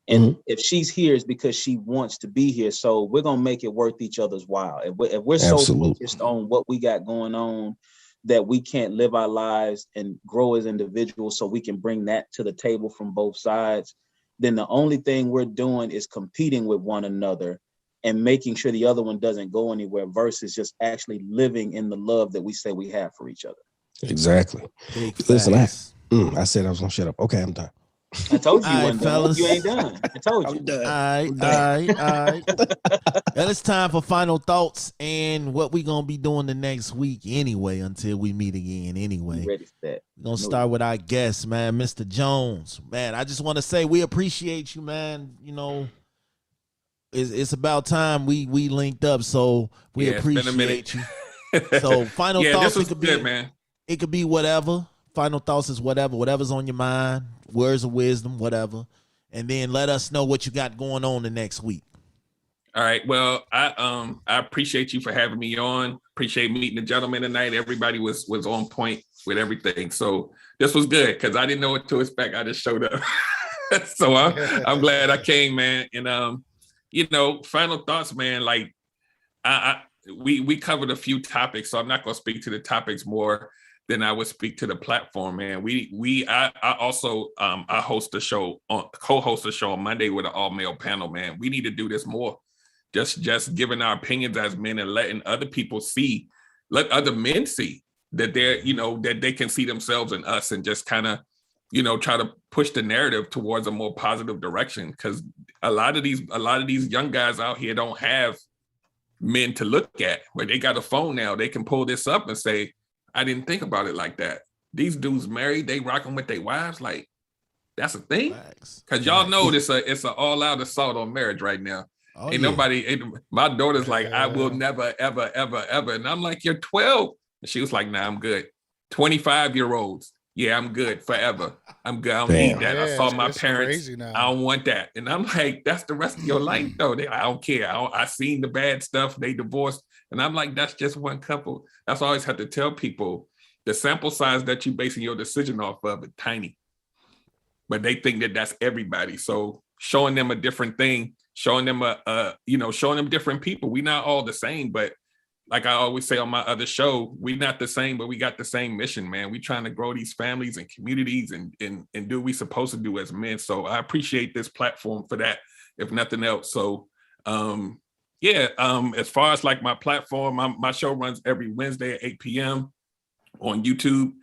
And if she's here, it's because she wants to be here. So we're going to make it worth each other's while. If we're so focused on what we got going on that we can't live our lives and grow as individuals so we can bring that to the table from both sides, then the only thing we're doing is competing with one another and making sure the other one doesn't go anywhere versus just actually living in the love that we say we have for each other. Exactly. Listen, I said I was going to shut up. Okay, I'm done. I told you you weren't done. You ain't done. I told you. I'm done. All right. Well, it's time for final thoughts and what we gonna be doing the next week anyway, until we meet again anyway. Ready for that. We're gonna start with our guest, man, Mr. Jones. Man, I just want to say we appreciate you, man. It's about time we linked up, so we appreciate you. So final thoughts, this was good, man. It could be whatever. Final thoughts is whatever's on your mind, words of wisdom, whatever. And then let us know what you got going on the next week. All right. Well, I appreciate you for having me on. Appreciate meeting the gentleman tonight. Everybody was on point with everything. So this was good because I didn't know what to expect. I just showed up. So I'm glad I came, man. And final thoughts, man. Like we covered a few topics, so I'm not gonna speak to the topics more than I would speak to the platform, man. I also co-host a show on Monday with an all-male panel, man. We need to do this more. Just giving our opinions as men and letting other people see, let other men see that they're, that they can see themselves in us, and just kind of, try to push the narrative towards a more positive direction. Because a lot of these young guys out here don't have men to look at, but they got a phone now. They can pull this up and say, I didn't think about it like that. These dudes married, they rocking with their wives. Like, that's a thing. Because y'all know it's an all-out assault on marriage right now. My daughter's like, I will never, ever, ever, ever. And I'm like, you're 12. And she was like, nah, I'm good. 25-year-olds. Yeah, I'm good forever. I'm good. I don't Damn. need that. I Yeah, saw my it's parents. crazy now. I don't want that. And I'm like, that's the rest of your life, though. I don't care. I seen the bad stuff. They divorced. And I'm like, that's just one couple. That's why I always have to tell people the sample size that you're basing your decision off of is tiny. But they think that that's everybody. So showing them a different thing, showing them showing them different people. We're not all the same, but like I always say on my other show, we're not the same, but we got the same mission, man. We're trying to grow these families and communities and do what we're supposed to do as men. So I appreciate this platform for that, if nothing else. So as far as like my platform, my show runs every Wednesday at 8 p.m. on YouTube.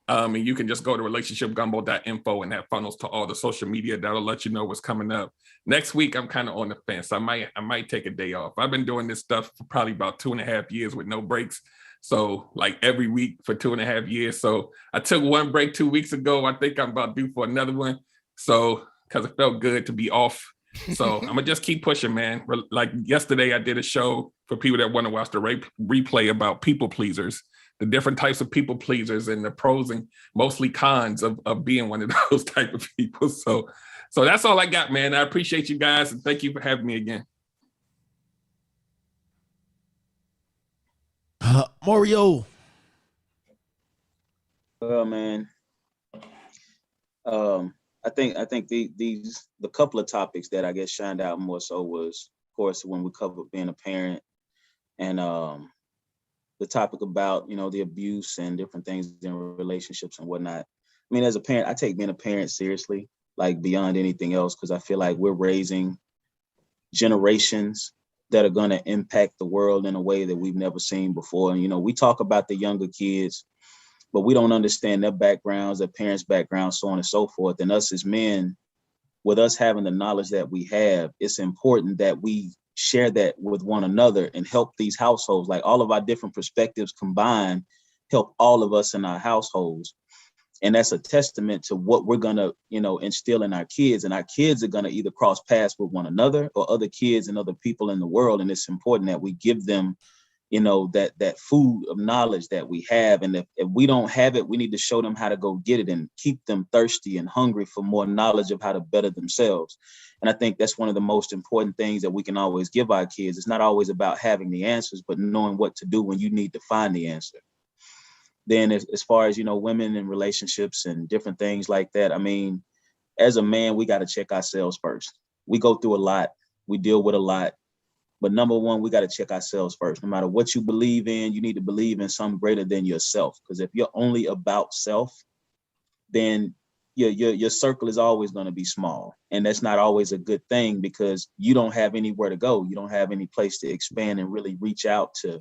And you can just go to relationshipgumbo.info and that funnels to all the social media. That'll let you know what's coming up. Next week, I'm kind of on the fence. I might take a day off. I've been doing this stuff for probably about 2.5 years with no breaks. So like every week for 2.5 years. So I took one break 2 weeks ago. I think I'm about due for another one. So because it felt good to be off. So I'm gonna just keep pushing, man. Like yesterday, I did a show for people that want to watch the replay about people pleasers, the different types of people pleasers and the pros and mostly cons of being one of those type of people. So that's all I got, man. I appreciate you guys and thank you for having me again. Mario. Well, man, I think the couple of topics that I guess shined out more so was, of course, when we covered being a parent and the topic about, the abuse and different things in relationships and whatnot. I mean, as a parent, I take being a parent seriously, like beyond anything else, because I feel like we're raising generations that are going to impact the world in a way that we've never seen before. And, we talk about the younger kids, but we don't understand their backgrounds, their parents' backgrounds, so on and so forth. And us as men, with us having the knowledge that we have, it's important that we share that with one another and help these households. Like all of our different perspectives combined help all of us in our households. And that's a testament to what we're going to, instill in our kids. And our kids are going to either cross paths with one another or other kids and other people in the world. And it's important that we give them, that food of knowledge that we have. And if we don't have it, we need to show them how to go get it and keep them thirsty and hungry for more knowledge of how to better themselves. And I think that's one of the most important things that we can always give our kids. It's not always about having the answers, but knowing what to do when you need to find the answer. Then as far as, women and relationships and different things like that, I mean, as a man, we got to check ourselves first. We go through a lot. We deal with a lot. But number one, we got to check ourselves first. No matter what you believe in, you need to believe in something greater than yourself. Because if you're only about self, then your circle is always going to be small. And that's not always a good thing because you don't have anywhere to go. You don't have any place to expand and really reach out to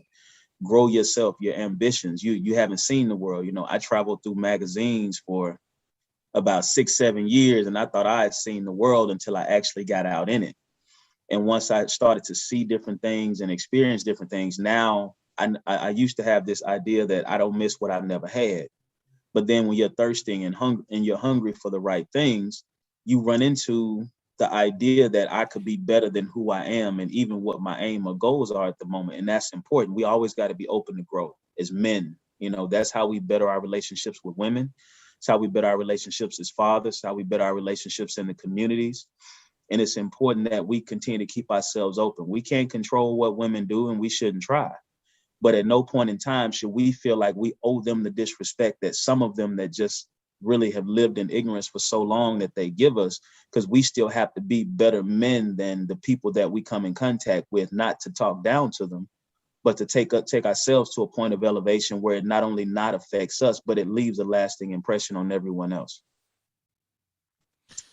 grow yourself, your ambitions. You haven't seen the world. I traveled through magazines for about 6-7 years, and I thought I had seen the world until I actually got out in it. And once I started to see different things and experience different things, now I used to have this idea that I don't miss what I've never had. But then when you're thirsty and you're hungry for the right things, you run into the idea that I could be better than who I am and even what my aim or goals are at the moment. And that's important. We always got to be open to grow as men. That's how we better our relationships with women. It's how we better our relationships as fathers, how we better our relationships in the communities. And it's important that we continue to keep ourselves open. We can't control what women do and we shouldn't try. But at no point in time should we feel like we owe them the disrespect that some of them that just really have lived in ignorance for so long that they give us, because we still have to be better men than the people that we come in contact with, not to talk down to them, but to take ourselves to a point of elevation where it not only not affects us, but it leaves a lasting impression on everyone else.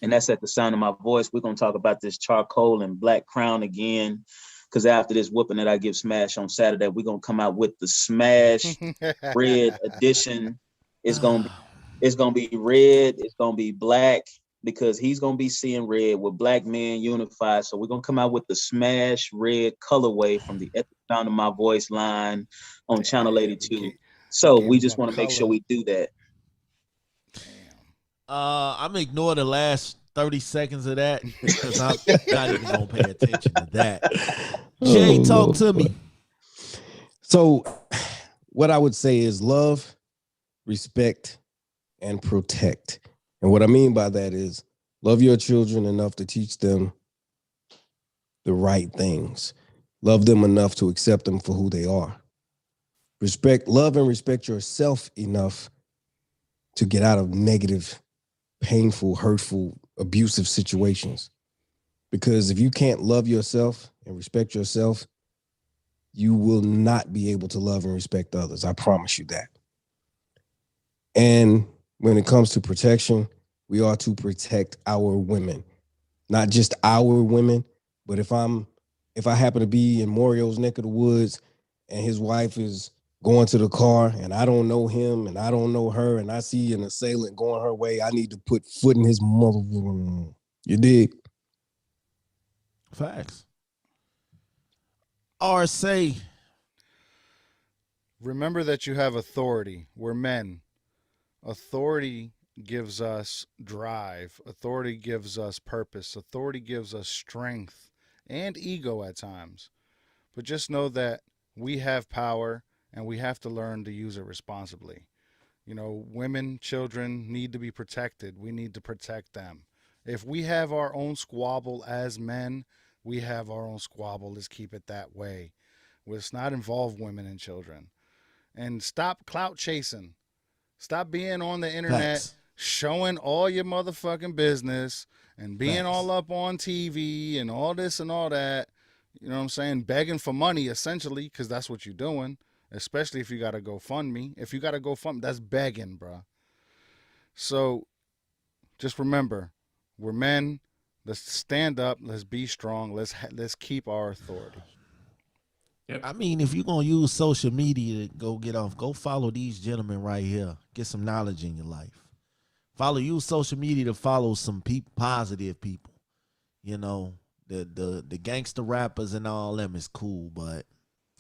And that's at the sound of my voice. We're going to talk about this charcoal and black crown again, because after this whooping that I give Smash on Saturday, we're going to come out with the Smash Red edition. It's going to be red. It's going to be black because he's going to be seeing red with black men unified. So we're going to come out with the Smash Red colorway from the at the sound of my voice line on Channel 82. So we just want to make sure we do that. I'm ignore the last 30 seconds of that because I'm not even gonna pay attention to that. Jay, talk to me. So what I would say is love respect, and protect. And what I mean by that is love your children enough to teach them the right things. Love them enough to accept them for who they are. Love and respect yourself enough to get out of negative, painful, hurtful, abusive situations. Because if you can't love yourself and respect yourself, you will not be able to love and respect others. I promise you that. And when it comes to protection, we are to protect our women, not just our women, but if I happen to be in Mario's neck of the woods and his wife is going to the car and I don't know him and I don't know her and I see an assailant going her way, I need to put foot in his mother. You dig? Facts. Or say, Remember that you have authority. We're men. Authority gives us drive. Authority gives us purpose. Authority gives us strength and ego at times. But just know that we have power and we have to learn to use it responsibly. You know, women, children need to be protected. We need to protect them. If we have our own squabble as men, we have our own squabble. Let's keep it that way. Let's not involve women and children. And stop clout chasing. Stop being on the internet facts. showing all your motherfucking business and being Facts. all up on TV and all this and all that. You know what I'm saying? Begging for money, essentially, because that's what you're doing, especially if you got to GoFundMe. If you got to GoFundMe, that's begging, bro. So just remember, we're men. Let's stand up. Let's be strong. Let's keep our authority. I mean, if you're going to use social media to go follow these gentlemen right here. Get some knowledge in your life. Use social media to follow some positive people. You know, the gangster rappers and all them is cool, but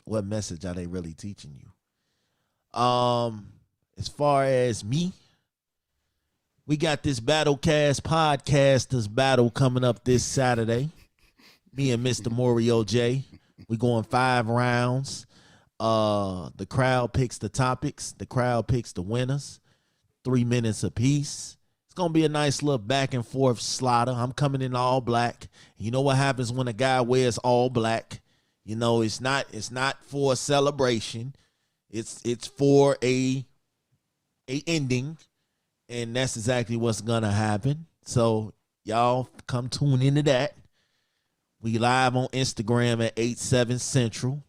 what message are they really teaching you? As far as me, we got this Battlecast Podcasters battle coming up this Saturday. Me and Mr. Morio J. We going 5 rounds. The crowd picks the topics. The crowd picks the winners. 3 minutes apiece. It's gonna be a nice little back and forth slaughter. I'm coming in all black. You know what happens when a guy wears all black? You know, it's not for a celebration. It's for a ending, and that's exactly what's gonna happen. So y'all come tune into that. We live on Instagram at 8/7 Central.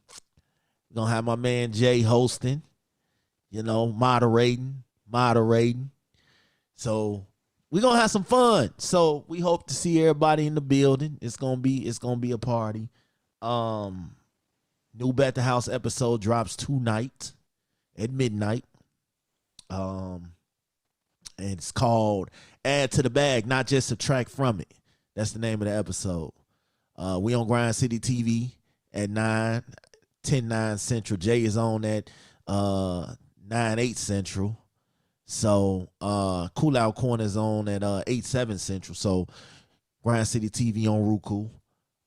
We're going to have my man Jay hosting, you know, moderating. So we're going to have some fun. So we hope to see everybody in the building. It's going to be a party. New Bet the House episode drops tonight at midnight. And it's called Add to the Bag, Not Just Subtract from It. That's the name of the episode. We on Grind City TV at 10/9 Central. Jay is on at 9/8 Central. So Cool Out Corner is on at 8/7 Central. So Grind City TV on Roku.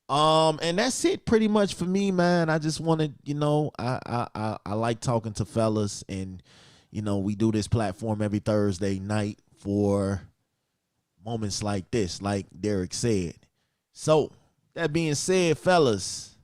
And that's it pretty much for me, man. I just wanted, you know, I like talking to fellas, and you know, we do this platform every Thursday night for moments like this, like Derek said. So that being said, fellas,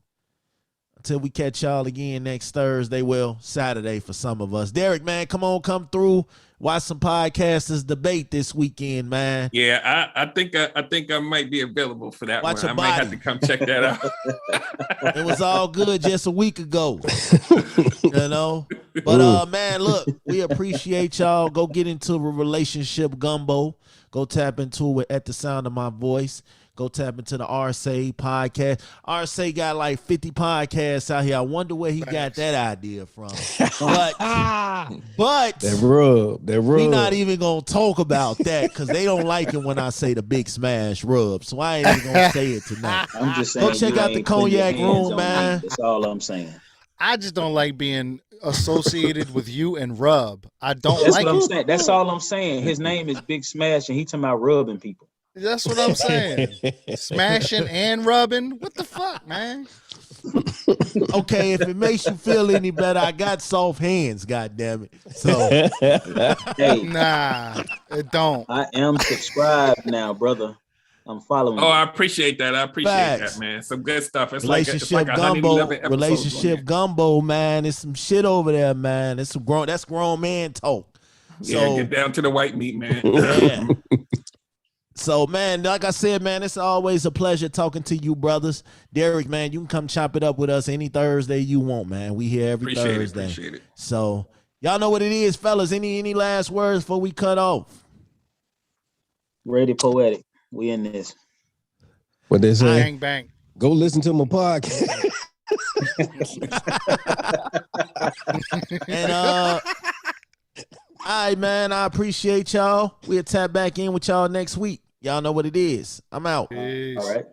until we catch y'all again next Thursday, well, Saturday for some of us. Derek, man, come through. Watch some podcasters debate this weekend, man. Yeah, I think I might be available for that Watch one. your I might have body. to come check that out. It was all good just a week ago, you know. But man, look, we appreciate y'all. Go get into a relationship gumbo. Go tap into it at the sound of my voice. Go tap into the RSA podcast. RSA got like 50 podcasts out here. I wonder where he got that idea from. But that rub. we not even gonna talk about that because they don't like it when I say the Big Smash rub. So I ain't even gonna say it tonight. I'm just saying. Go check you out the ain't putting your Cognac hands Room, on me. man. That's all I'm saying. I just don't like being associated with you and Rub. I don't That's like what I'm it. saying. That's all I'm saying. His name is Big Smash, and he talking about rubbing people. That's what I'm saying. Smashing and rubbing. What the fuck, man? Okay, if it makes you feel any better, I got soft hands, god damn it. So Hey, Nah, it don't. I am subscribed now, brother. I'm following Oh, you. I appreciate that. I appreciate Facts. that, man. Some good stuff. It's like relationship 111 gumbo, episodes. relationship gumbo, man. There's some shit over there, man. It's some that's grown man talk. Yeah, So get down to the white meat, man. yeah. So, man, like I said, man, it's always a pleasure talking to you, brothers. Derek, man, you can come chop it up with us any Thursday you want, man. We here every Thursday. Appreciate it. So, y'all know what it is, fellas. Any last words before we cut off? Ready Poetic. We in this. What they say? Bang bang. Go listen to my podcast. And all right, man, I appreciate y'all. We'll tap back in with y'all next week. Y'all know what it is. I'm out. Peace. All right.